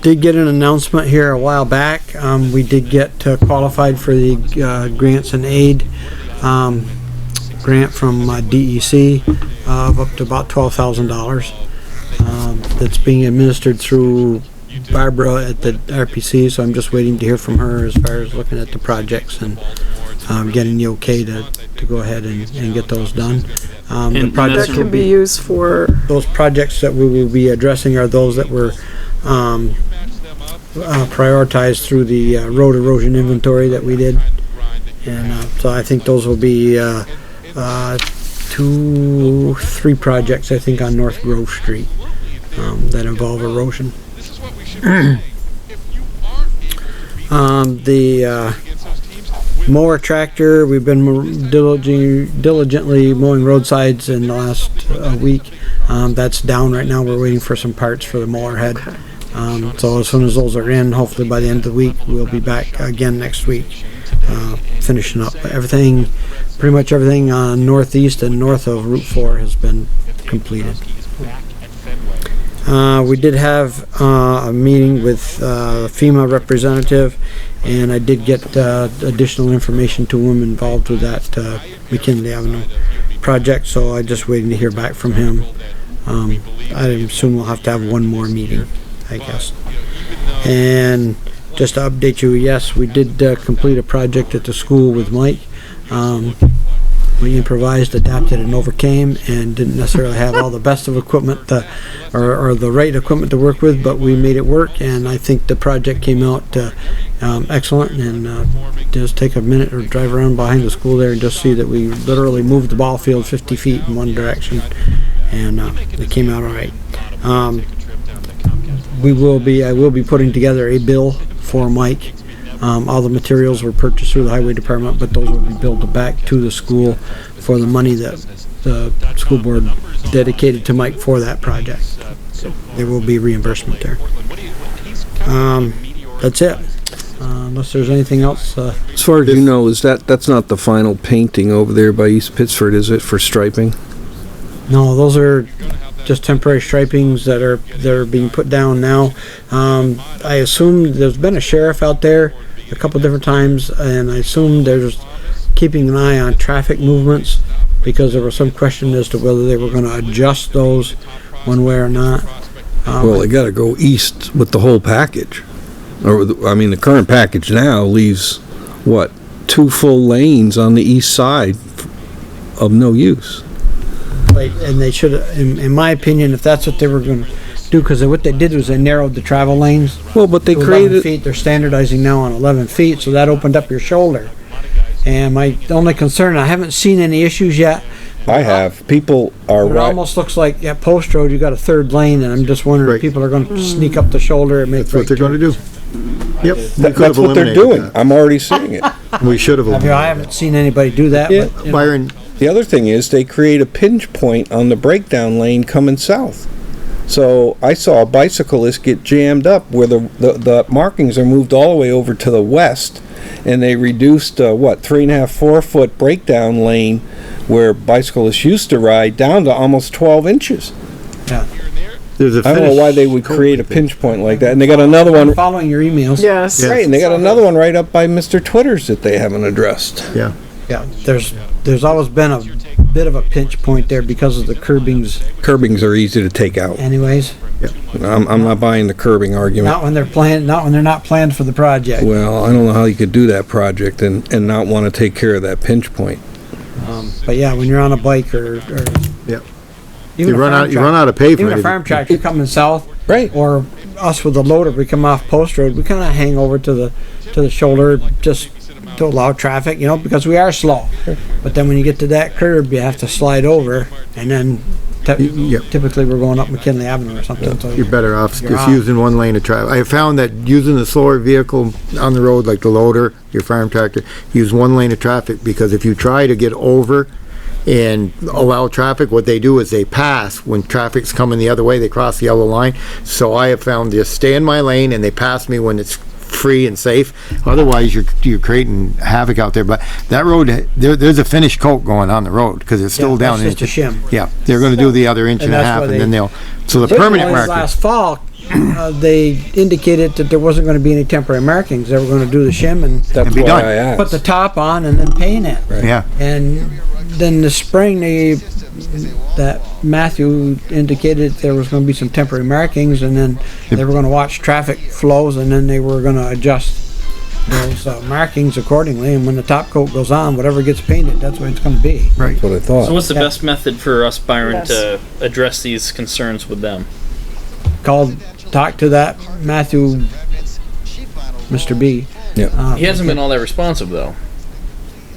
did get an announcement here a while back. We did get qualified for the grants and aid grant from DEC of up to about $12,000. That's being administered through Barbara at the RPC, so I'm just waiting to hear from her as far as looking at the projects and getting the okay to go ahead and get those done. The And projects That can be used for, those projects that we will be addressing are those that were prioritized through the road erosion inventory that we did. And so I think those will be 3 projects, I think, on North Grove Street that involve erosion. The mower tractor, we've been diligently mowing roadsides in the last week. That's down right now. We're waiting for some parts for the mower head. So as soon as those are in, hopefully by the end of the week, we'll be back again next week, finishing up everything. Pretty much everything on northeast and north of Route 4 has been completed. We did have a meeting with FEMA representative, and I did get additional information to him involved with that McKinley Avenue project, so I'm just waiting to hear back from him. I assume we'll have to have one more meeting, I guess. And just to update you, yes, we did complete a project at the school with Mike. We improvised, adapted, and overcame, and didn't necessarily have all the best of equipment or the right equipment to work with, but we made it work, and I think the project came out excellent. And just take a minute or drive around behind the school there and just see that we literally moved the ball field 50 feet in one direction, and it came out all right. I will be putting together a bill for Mike. All the materials were purchased through the highway department, but those will be billed back to the school for the money that the school board dedicated to Mike for that project. So there will be reimbursement there. That's it. Unless there's anything else. As far as you know, that's not the final painting over there by East Pittsford, is it, for striping? No, those are just temporary stripings that are being put down now. I assume there's been a sheriff out there a couple different times, and I assume they're just keeping an eye on traffic movements because there was some question as to whether they were going to adjust those one way or not. Well, they got to go east with the whole package. The current package now leaves, 2 full lanes on the east side of no use. And they should, in my opinion, if that's what they were going to do, because what they did was they narrowed the travel lanes. Well, but they created 11 feet. They're standardizing now on 11 feet, so that opened up your shoulder. And my only concern, I haven't seen any issues yet. I have. People are It almost looks like at Post Road you got a 3rd lane, and I'm just wondering if people are going to sneak up the shoulder and make. That's what they're going to do. Yep. That's what they're doing. That. I'm already seeing it. We should have. I haven't seen anybody do that. Yeah. But, Byron. The other thing is they create a pinch point on the breakdown lane coming south. So I saw a bicyclist get jammed up where the markings are moved all the way over to the west, and they reduced 3.5-4 foot breakdown lane where bicyclists used to ride down to almost 12 inches. Yeah. There's a I don't know why they would create a pinch point like that. And they got another one. I'm following your emails. yes. Right, and they got another one right up by Mr. Twitter's that they haven't addressed. Yeah. Yeah. There's always been a bit of a pinch point there because of the curbings. Curbings are easy to take out. Anyways. I'm not buying the curbing argument. Not when they're not planned for the project. Well, I don't know how you could do that project and not want to take care of that pinch point. But yeah, when you're on a bike or Yep. even You a run farm out. You truck- run out of pavement. Even a farm tractor coming south, Right. or us with a loader, we come off Post Road, we kind of hang over to the shoulder just to allow traffic, because we are slow. But then when you get to that curb, you have to slide over, and then typically we're going up McKinley Avenue or something, so You're better off You're just on. using one lane of traffic. I have found that using the slower vehicle on the road, like the loader, your farm tractor, use one lane of traffic, because if you try to get over and allow traffic, what they do is they pass when traffic's coming the other way, they cross the yellow line. So I have found just stay in my lane and they pass me when it's free and safe. Otherwise, you're creating havoc out there. But that road, there's a finished coat going on the road because it's still down. That's just a shim. Yeah, they're going to do the other inch and a that's half, why and then they- they'll. So the permanent marking. Last fall, they indicated that there wasn't going to be any temporary markings. They were going to do the shim and That's be why done. I asked. put the top on and then paint it. Yeah. And then the spring, that Matthew indicated there was going to be some temporary markings, and then they were going to watch traffic flows, and then they were going to adjust those markings accordingly. And when the top coat goes on, whatever gets painted, that's what it's going to be. Right. That's what I thought. So what's the Yeah. best method for us, Byron, Yes. to address these concerns with them? Talk to that Matthew, Mr. B. Yeah. He hasn't been all that responsive, though.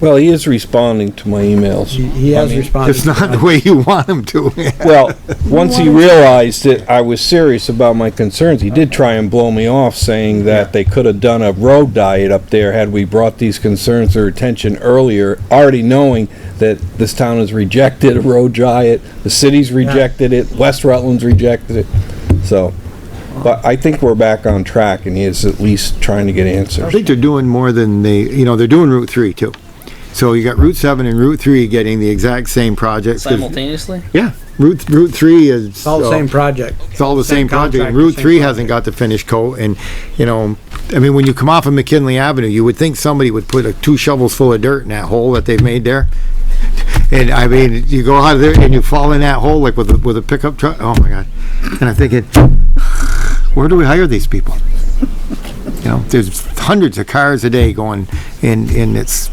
Well, he is responding to my emails. He has responded. It's not the way you want them to. Well, once he realized that I was serious about my concerns, he did try and blow me off, saying that they could have done a road diet up there had we brought these concerns to their attention earlier, already knowing that this town has rejected a road diet, the city's rejected it, West Rutland's rejected it. So, but I think we're back on track, and he is at least trying to get I answers. think they're doing more than they're doing Route 3 too. So you got Route 7 and Route 3 getting the exact same project. 'Cause- Simultaneously? Yeah, Route 3 is. It's all the same project. It's all the same project. contractor, Route same 3 project. hasn't got the finished coat, and, I mean, when you come off of McKinley Avenue, you would think somebody would put 2 shovels full of dirt in that hole that they've made there. And I mean, you go out of there and you fall in that hole like with a pickup truck. Oh my God. And I'm thinking, where do we hire these people? There's hundreds of cars a day going and it's,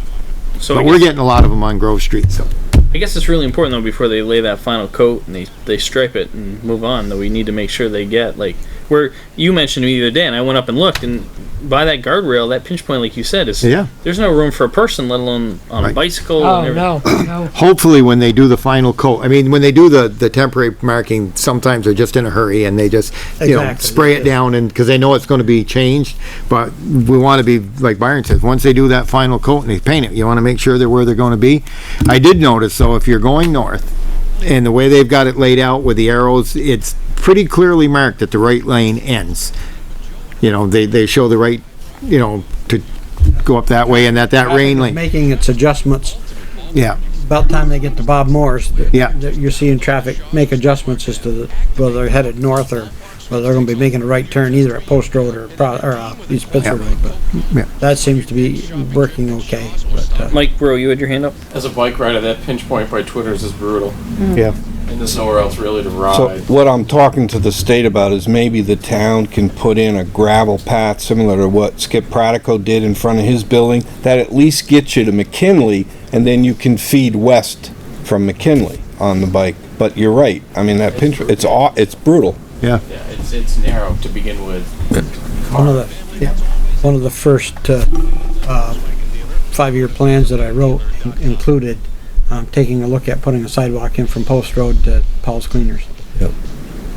So but I we're guess, getting a lot of them on Grove Street, so. I guess it's really important, though, before they lay that final coat and they stripe it and move on, that we need to make sure they get, like, where you mentioned to me the other day, and I went up and looked, and by that guardrail, that pinch point, like you said, is there's no room for a person, let alone on a bicycle. Oh, and no. Hopefully when they do the final coat, I mean, when they do the temporary marking, sometimes they're just in a hurry and they just, Exactly. spray it down and, because they know it's going to be changed. But we want to be, like Byron says, once they do that final coat and they paint it, you want to make sure they're where they're going to be. I did notice, though, if you're going north, and the way they've got it laid out with the arrows, it's pretty clearly marked that the right lane ends. They show the right, to go up that way and that rain lane. Making its adjustments. Yeah. About the time they get to Bob Moore's, Yeah. you're seeing traffic make adjustments as to whether they're headed north or whether they're going to be making a right turn either at Post Road or East Pittsburgh Road. But Yeah. that seems to be working okay. But, Mike, bro, you had your hand up? As a bike rider, that pinch point by Twitters is brutal. Yeah. And there's nowhere else really to ride. So what I'm talking to the state about is maybe the town can put in a gravel path similar to what Skip Pratico did in front of his building, that at least gets you to McKinley, and then you can feed west from McKinley on the bike. But you're right. I mean, that pinch, it's brutal. Yeah. Yeah, it's narrow to begin with. one of the first 5-year plans that I wrote included taking a look at putting a sidewalk in from Post Road to Paul's Cleaners. Yep.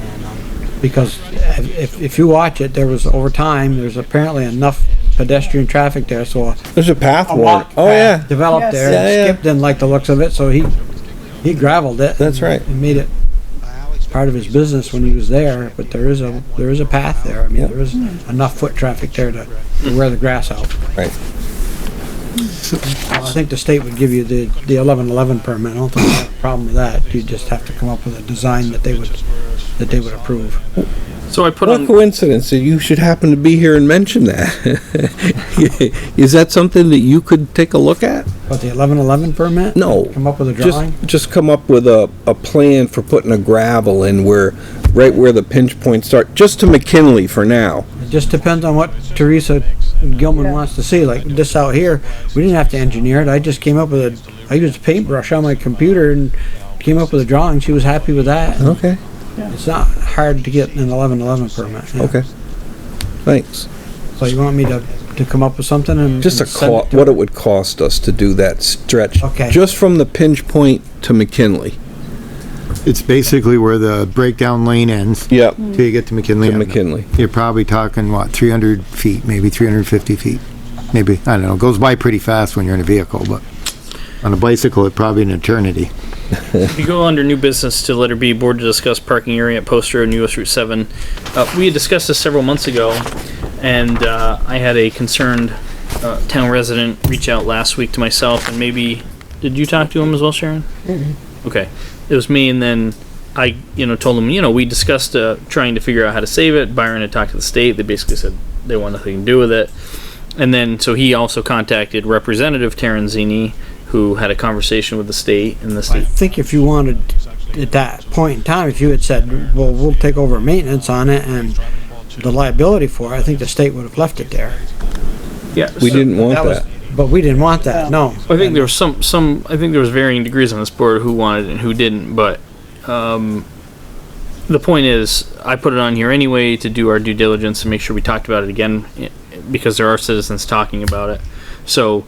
And, because if you watch it, over time, there's apparently enough pedestrian traffic there, so There's a path a one. walk Oh, yeah. path developed Yes. there. Yeah, yeah. Skip didn't like the looks of it, so he gravelled it. That's right. And made it part of his business when he was there. But there is a path there. I mean, there is enough foot traffic there to wear the grass out. Right. I think the state would give you the 1111 permit. I don't think you have a problem with that. You just have to come up with a design that they would approve. So I put What on. coincidence that you should happen to be here and mention that. Is that something that you could take a look at? But the 1111 permit? No. Come up with a drawing? Just come up with a plan for putting a gravel in right where the pinch points start, just to McKinley for now. It just depends on what Teresa Gilman wants to see. Like this out here, we didn't have to engineer it. I just came up with I used a paintbrush on my computer and came up with a drawing. She was happy with that. Okay. It's not hard to get an 1111 permit. Yeah. Okay. Thanks. So you want me to come up with something and Just and send it to what her? it would cost us to do that stretch. Okay. Just from the pinch point to McKinley. It's basically where the breakdown lane ends. Yep. Till you get to McKinley To Avenue. McKinley. You're probably talking, what, 300 feet, maybe 350 feet. Maybe, I don't know, it goes by pretty fast when you're in a vehicle, but on a bicycle, it's probably an eternity. If you go under new business to letter B, board to discuss parking area at Post Road and US Route 7. We had discussed this several months ago, and I had a concerned town resident reach out last week to myself, and maybe, did you talk to him as well, Sharon? Okay. It was me, and then I, told him, we discussed trying to figure out how to save it. Byron had talked to the state. They basically said they want nothing to do with it. And then, so he also contacted Representative Terenzini, who had a conversation with the state, and the I state. think if you wanted, at that point in time, if you had said, well, we'll take over maintenance on it and the liability for it, I think the state would have left it there. Yeah. We didn't want that. But we didn't want that, no. I think there was I think there was varying degrees on this board who wanted it and who didn't, but the point is, I put it on here anyway to do our due diligence and make sure we talked about it again, because there are citizens talking about it. So,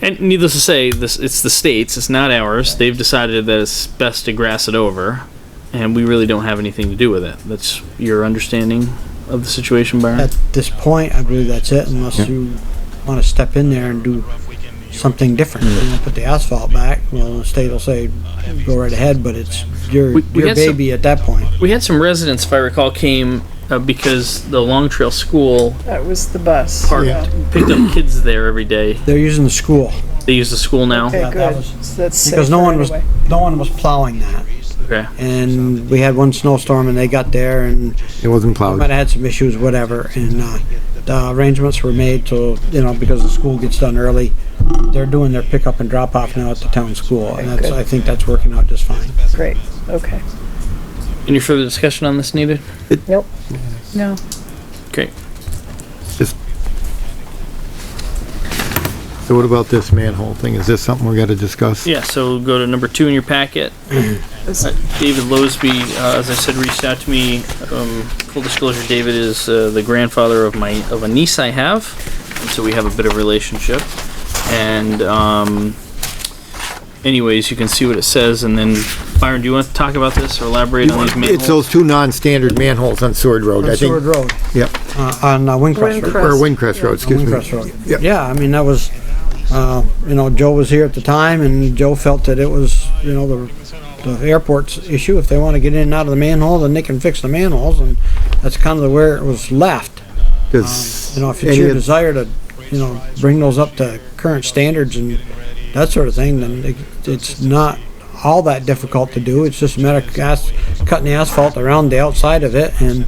and needless to say, it's the state's, it's not ours. They've decided that it's best to grass it over, and we really don't have anything to do with it. That's your understanding of the situation, Byron? At this point, I believe that's it, unless you want to step in there and do something different. Put the asphalt back, well, the state will say, go right ahead, but it's your baby at that point. We had some residents, if I recall, came because the Long Trail School That was the bus. picked up kids there every day. They're using the school. They use the school now? Okay, that good. was- So that's Because safer no one was plowing that. Okay. And we had one snowstorm and they got there and It wasn't we plowed. might have had some issues, whatever, and the arrangements were made to, because the school gets done early, they're doing their pickup and drop off now at the town school, and Okay, good. I think that's working out just fine. Great, okay. Any further discussion on this needed? Nope. No. Okay. So what about this manhole thing? Is this something we gotta discuss? Yeah, so go to number 2 in your packet. David Losby, as I said, reached out to me. Full disclosure, David is the grandfather of a niece I have, and so we have a bit of relationship. And anyways, you can see what it says, and then Byron, do you want to talk about this or elaborate on these manholes? It's those two non-standard manholes on Sword Road, I On think. Sword Road, Yep, on Windcrest Road. or Windcrest Road, excuse me. Windcrest Road. Yep. Yeah, I mean, that was, Joe was here at the time, and Joe felt that it was, the airport's issue. If they want to get in and out of the manhole, then they can fix the manholes, and that's kind of where it was left. Does If it's any your of- desire to, bring those up to current standards and that sort of thing, then it's not all that difficult to do. It's just a matter of cutting the asphalt around the outside of it and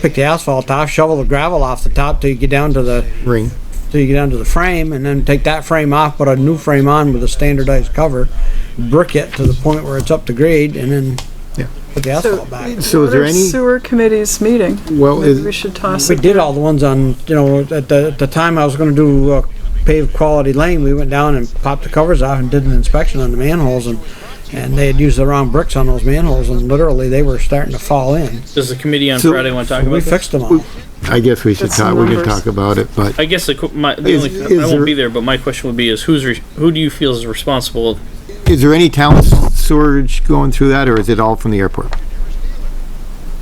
pick the asphalt off, shovel the gravel off the top till you get down to the ring. till you get down to the frame, and then take that frame off, put a new frame on with a standardized cover, brick it to the point where it's up to grade, and then Yeah. put the asphalt back. So is there What if any- Sewer committee's meeting. Well, Maybe we should toss We it. did all the ones on, at the time I was gonna do paved Quality Lane, we went down and popped the covers off and did an inspection on the manholes, and they had used the wrong bricks on those manholes, and literally they were starting to fall in. Does the committee on So- Friday want to talk We about this? fixed them all. I guess we should Get some talk, we can numbers. talk about it, but I guess I Is won't there- be there, but my question would be is who do you feel is responsible? is there any town sewerage going through that, or is it all from the airport?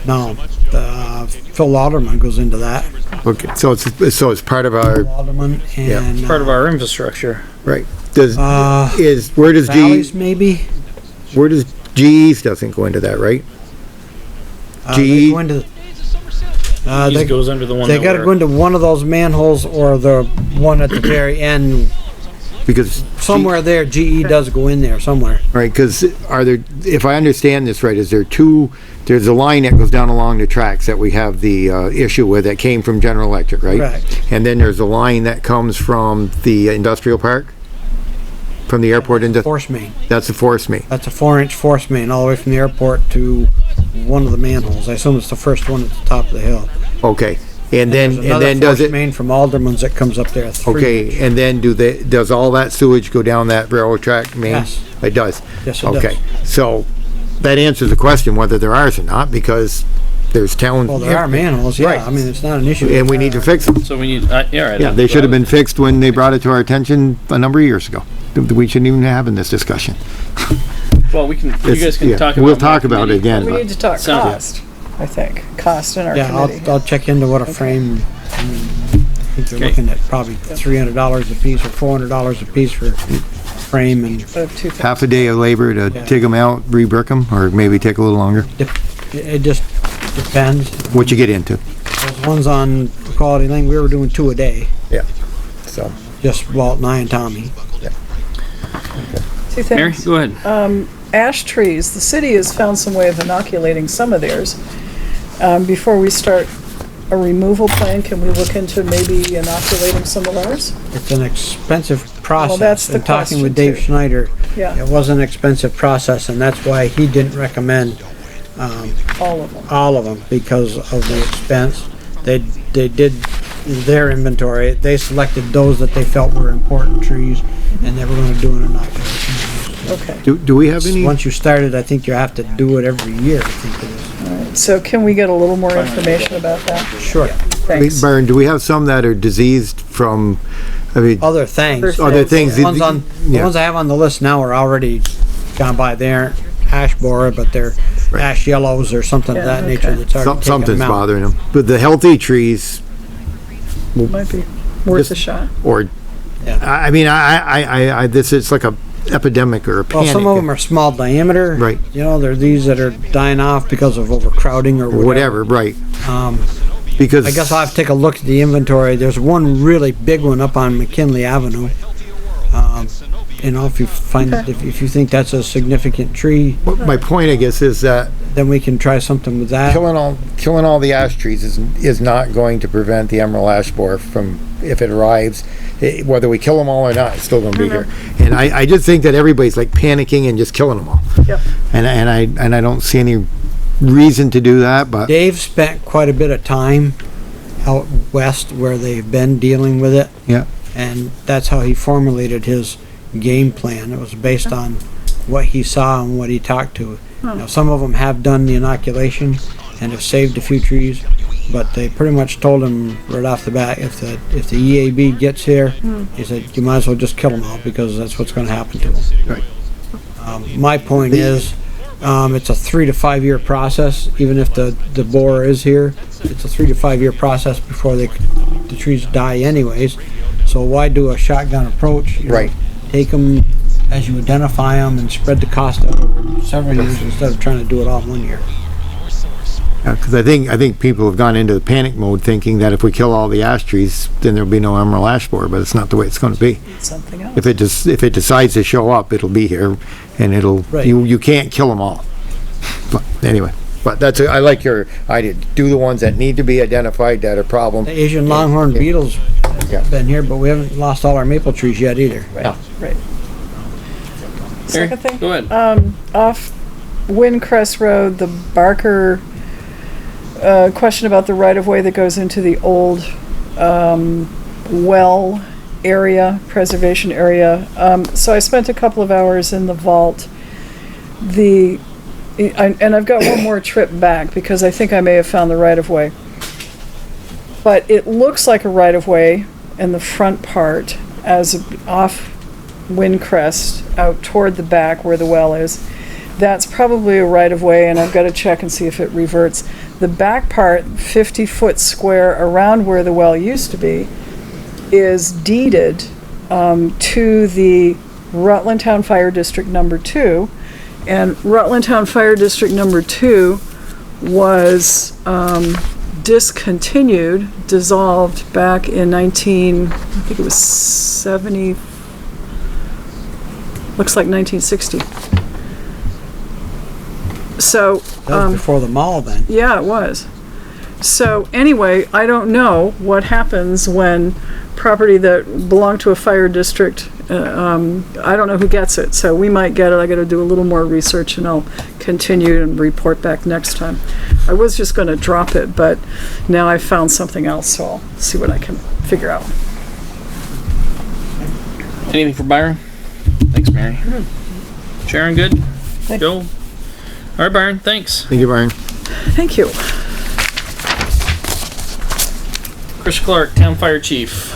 No, Phil Lauderman goes into that. Okay, so it's part of our, Lauderman and. Part of our infrastructure. right, does, where does Valleys, maybe? where does GE's doesn't go into that, right? They GE? go into, These goes under the one they that gotta we're- go into one of those manholes or the one at the very end. Because Somewhere there, GE does go in there somewhere. right, because are there, if I understand this right, there's a line that goes down along the tracks that we have the issue with that came from General Electric, right? Correct. And then there's a line that comes from the industrial park? From the airport into, Force main. that's the force main. That's a 4-inch force main all the way from the airport to one of the manholes. I assume it's the first one at the top of the hill. Okay, and There's then another does force it, main from Alderman's that comes up there. 3 okay, inch. and then does all that sewage go down that railroad track main? Yes. It does? Yes, it does. Okay, so that answers the question whether there are or not, because there's town. Well, there are manholes, yeah. Right. I mean, it's not an issue. And we need to fix them. So we need, yeah, right. Yeah, they should have been fixed when they brought it to our attention a number of years ago. We shouldn't even have in this discussion. Well, we can, you guys can Yeah, talk about we'll it. talk about it again. We but- need to talk Sounds- cost, I think, cost in our Yeah, committee. I'll check into what a frame, I mean, I think you're Okay. looking at probably $300 a piece or $400 a piece for frame, and Of two things. Half a day of labor to Yeah. dig them out, re-brick them, or maybe take a little longer. it just depends. What you get into. Those ones on Quality Lane, we were doing 2 a day, So, just Walt and I and Tommy. Two Mary, things. go ahead. Ash trees, the city has found some way of inoculating some of theirs. Before we start a removal plan, can we look into maybe inoculating some of ours? It's an expensive process. that's the And talking with question, Dave too. Schneider, Yeah, it was an expensive process, and that's why he didn't recommend all of them. all of them because of the expense. They did their inventory. They selected those that they felt were important trees, and they were going to do an inoculation. Okay. do we have any? Once you started, I think you have to do it every year. I think it is. So can we get a little more information about that? Sure. Thanks. Byron, do we have some that are diseased from, I mean, Other things. other things? The ones the Yeah. ones I have on the list now are already gone by. They aren't ash borer, but they're ash yellows or something of Yeah, that nature okay. that's already taken Something's them out. bothering them. But the healthy trees, Might be worth Just- a shot. or, Yeah. I mean, this is like a epidemic or a Well, panic. some of them are small diameter. Right. You know, there are these that are dying off because of overcrowding or Whatever, right. Um, Because. I guess I'll have to take a look at the inventory. There's one really big one up on McKinley Avenue. You know, if you find, if you think that's a significant tree, My point, I guess, is that then we can try something with that. killing all the ash trees is not going to prevent the emerald ash borer from, if it arrives, whether we kill them all or not, it's still gonna be here. And I just think that everybody's like panicking and just killing them all. Yep. And I don't see any reason to do that, but Dave spent quite a bit of time out west where they've been dealing with it. Yeah. And that's how he formulated his game plan. It was based on what he saw and what he talked to. Now, some of them have done the inoculation and have saved a few trees, but they pretty much told him right off the bat, if the EAB gets here, he said, you might as well just kill them all because that's what's going to happen to them. Right. My point is, it's a 3 to 5 year process. Even if the borer is here, it's a 3 to 5 year process before the trees die anyways. So why do a shotgun approach? You know, Right. take them as you identify them and spread the cost out over several years instead of trying to do it all in 1 year. because I think people have gone into the panic mode thinking that if we kill all the ash trees, then there'll be no emerald ash borer, but it's not the way it's going to be. Something else. If it decides to show up, it'll be here, and Right. you can't kill them all. But anyway, I like your idea. Do the ones that need to be identified that are problem. The Asian longhorn beetles Yeah. have been here, but we haven't lost all our maple trees yet either. Right. Mary, Second thing. go ahead. Off Windcrest Road, the Barker, question about the right-of-way that goes into the old, well area, preservation area. So I spent a couple of hours in the vault. And I've got one more trip back because I think I may have found the right-of-way. But it looks like a right-of-way in the front part as off Windcrest out toward the back where the well is. That's probably a right-of-way, and I've got to check and see if it reverts. The back part, 50-foot square around where the well used to be, is deeded to the Rutland Town Fire District Number 2, and Rutland Town Fire District Number 2 was discontinued, dissolved back in I think it was 70, looks like 1960. So, That was before the mall then. yeah, it was. So anyway, I don't know what happens when property that belonged to a fire district, I don't know who gets it, so we might get it. I gotta do a little more research and I'll continue and report back next time. I was just gonna drop it, but now I found something else, so I'll see what I can figure out. Anything for Byron? Thanks, Mary. Sharon, good? Joe? All right, Byron, thanks. Thank you, Byron. Thank you. Chris Clark, Town Fire Chief.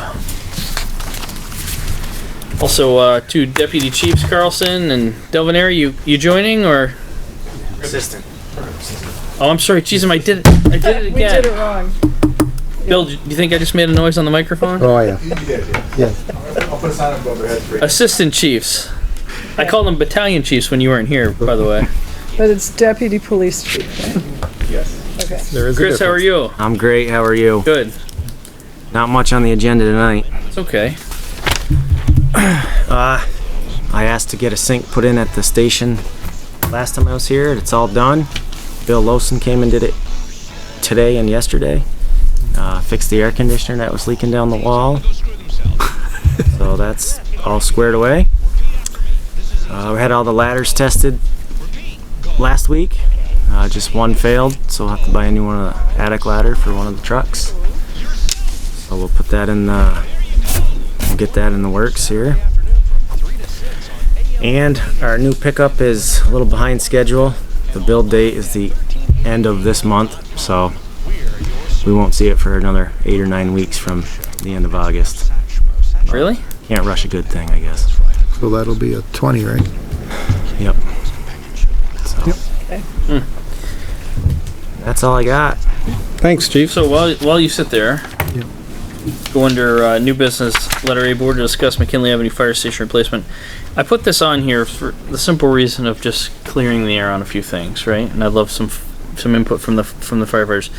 Also, two deputy chiefs, Carlson and Delvaneri, you joining or? Assistant. Oh, I'm sorry, jeez, I did it again. We did it wrong. Bill, do you think I just made a noise on the microphone? Oh, yeah. You did, Yeah. I'll put a sign up above their heads for you. Assistant chiefs. I called them battalion chiefs when you weren't here, by the way. But it's deputy police chief. Yes. Okay. There is a Chris, how are you? I'm great. How are you? Good. Not much on the agenda tonight. It's okay. I asked to get a sink put in at the station last time I was here. It's all done. Bill Lowson came and did it today and yesterday. Fixed the air conditioner that was leaking down the wall. So that's all squared away. We had all the ladders tested last week. Just one failed, so we'll have to buy a new one of the attic ladder for one of the trucks. So we'll put that in we'll get that in the works here. And our new pickup is a little behind schedule. The build date is the end of this month, so we won't see it for another 8 or 9 weeks from the end of August. Really? Can't rush a good thing, I guess. So that'll be a 20, right? Yep. So, that's all I got. Thanks, Chief. So while you sit there, go under new business, letter A, board to discuss McKinley Avenue Fire Station replacement. I put this on here for the simple reason of just clearing the air on a few things, right? And I'd love some input from the firefighters.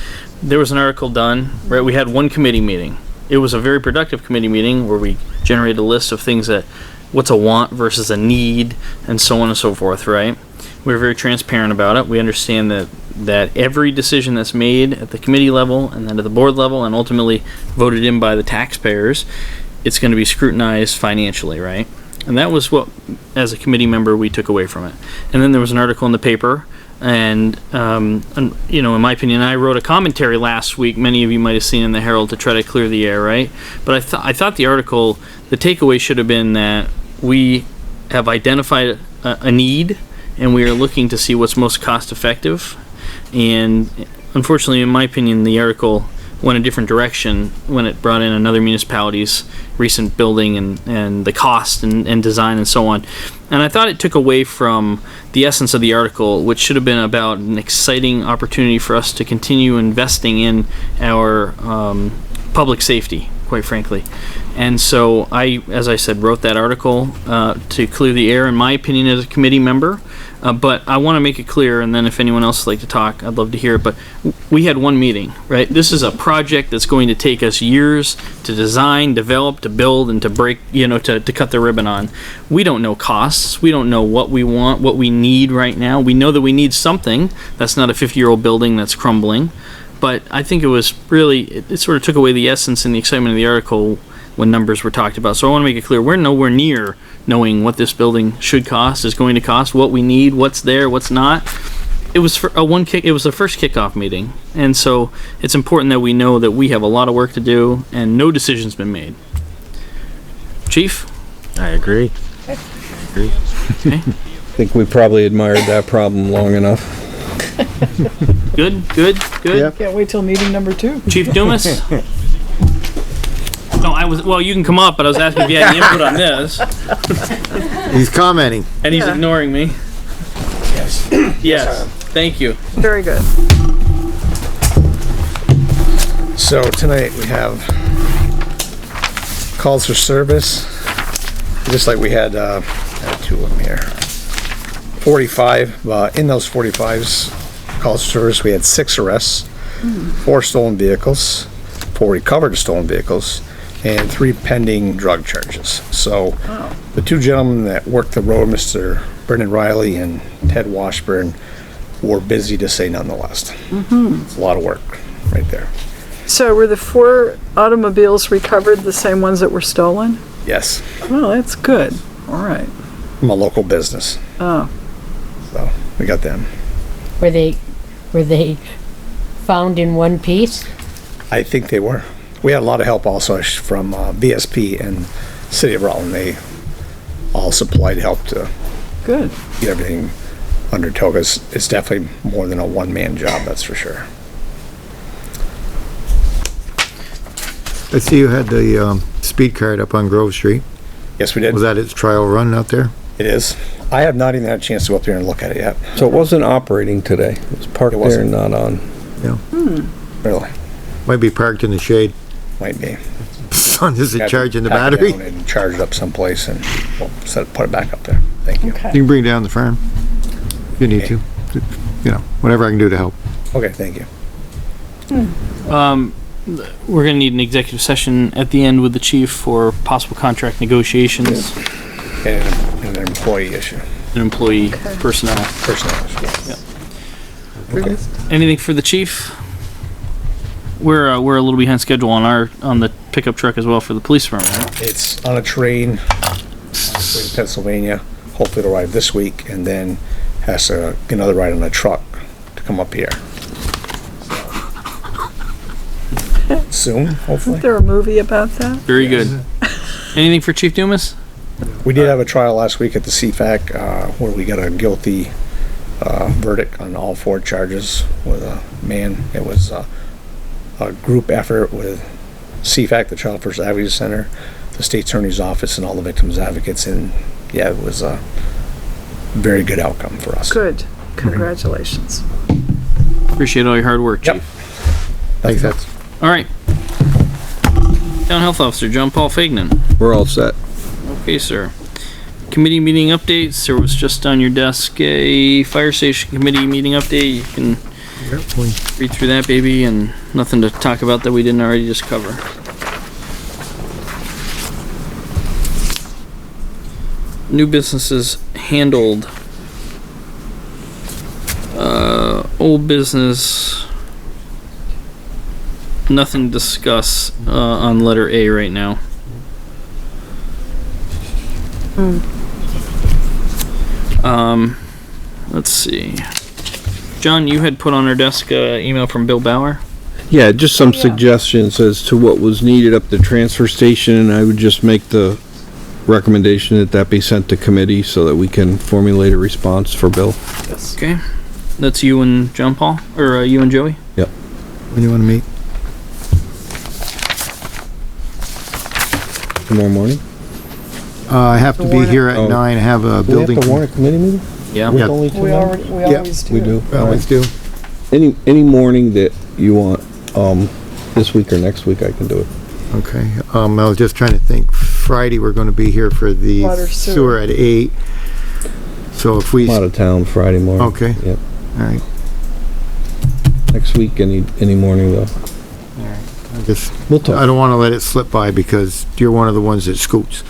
There was an article done, right? We had one committee meeting. It was a very productive committee meeting where we generated a list of things that, what's a want versus a need, and so on and so forth, right? We were very transparent about it. We understand that every decision that's made at the committee level and then at the board level and ultimately voted in by the taxpayers, it's going to be scrutinized financially, right? And that was what, as a committee member, we took away from it. And then there was an article in the paper, and you know, in my opinion, I wrote a commentary last week. Many of you might have seen in the Herald to try to clear the air, right? But I thought the article, the takeaway should have been that we have identified a need, and we are looking to see what's most cost effective. And unfortunately, in my opinion, the article went a different direction when it brought in another municipality's recent building and the cost and design and so on. And I thought it took away from the essence of the article, which should have been about an exciting opportunity for us to continue investing in our public safety, quite frankly. And so I, as I said, wrote that article to clear the air, in my opinion, as a committee member. But I want to make it clear, and then if anyone else would like to talk, I'd love to hear it. But we had one meeting, right? This is a project that's going to take us years to design, develop, to build, and to break, you know, to cut the ribbon on. We don't know costs. We don't know what we want, what we need right now. We know that we need something. That's not a 50-year-old building that's crumbling. But I think it was really, it sort of took away the essence and the excitement of the article when numbers were talked about. So I want to make it clear, we're nowhere near knowing what this building should cost, is going to cost, what we need, what's there, what's not. It was for it was the first kickoff meeting, and so it's important that we know that we have a lot of work to do and no decision's been made. Chief? I agree. Okay. I think we probably admired that problem long enough. Good. Yeah. Can't wait till meeting number 2. Chief Dumas? No, well, you can come up, but I was asking if you had any input on this. He's commenting. And he's Yeah. ignoring me. Yes. Yes. Thank you. Very good. So tonight we have calls for service, just like we had, I had 2 of them here. 45, in those 45s calls for service, we had 6 arrests, 4 stolen vehicles, 4 recovered stolen vehicles, and 3 pending drug charges. So the 2 gentlemen that worked the road, Mr. Brendan Riley and Ted Washburn, were busy to say none the least. It's a lot of work right there. So were the 4 automobiles recovered the same ones that were stolen? Yes, Well, that's good. All right. from a local business. Oh, So we got them. Were they found in one piece? I think they were. We had a lot of help also from VSP and City of Rutland. They all supplied help to good. get everything undertook. It's definitely more than a one-man job, that's for sure. I see you had the speed card up on Grove Street. Yes, we did. Was that its trial run out there? It is. I have not even had a chance to go up there and look at it yet. So it wasn't operating today. It was parked there and not on. Yeah. Really? Might be parked in the shade. Might be. Sun isn't charging the Pack it battery. down and charge it up someplace and put it back up there. Thank you. Okay. You can bring it down the farm. If you need to. You know, whatever I can do to help. Okay, thank you. We're gonna need an executive session at the end with the chief for possible contract negotiations And an employee issue. and employee personnel. Personnel issue. Okay. Anything for the chief? We're a little behind schedule on the pickup truck as well for the police department, right? It's on a train, to Pennsylvania. Hopefully it'll arrive this week, and then has to get another ride on a truck to come up here. Soon, hopefully. Is there a movie about that? Very good. Anything for Chief Dumas? We did have a trial last week at the CFAC, where we got a guilty verdict on all 4 charges with a man. It was a group effort with CFAC, the Child First Advocacy Center, the State Attorney's Office, and all the victims' advocates. And yeah, it was a very good outcome for us. Good. Congratulations. Appreciate all your hard work, Chief. Thanks, that's. All right. Town Health Officer, John Paul Fagnan. We're all set. Okay, sir. Committee meeting updates. There was just on your desk a fire station committee meeting update. You can read through that, baby, and nothing to talk about that we didn't already just cover. New businesses handled. Old business. Nothing to discuss on letter A right now. Let's see. John, you had put on our desk email from Bill Bauer. Yeah, just some suggestions as to what was needed up the transfer station, and I would just make the recommendation that that be sent to committee so that we can formulate a response for Bill. Yes. Okay. That's you and John Paul? Or you and Joey? Yep. When do you want to meet? Tomorrow morning? I have to be here at 9. I have a Do we building. have to warn a committee meeting? Yeah. With only 2 We members? always do. We do. Always do. Any morning that you want, this week or next week, I can do it. Okay. I was just trying to think. Friday, we're going to be here for the Water, sewer sewer. at 8. So if we... I'm out of town Friday morning. Okay. Yep. All right. Next week, any morning though. We'll talk. I don't want to let it slip by because you're one of the ones that scoots.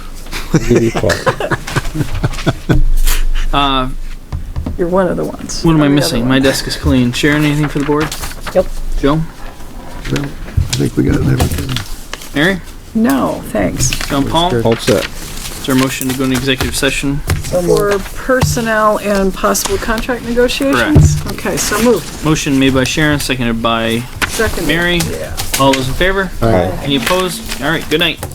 I'll give you a call. You're one of the ones. What am I Every missing? other My one. desk is clean. Sharon, anything for the board? Yep. Joe? I think we got everything. Mary? No, thanks. John Paul? All set. Is there a motion to go into executive session? For personnel and possible contract negotiations? Okay, so moved. Motion made by Sharon, seconded by Second. Mary. Yeah. All those in favor? All right. Any opposed? All right, good night.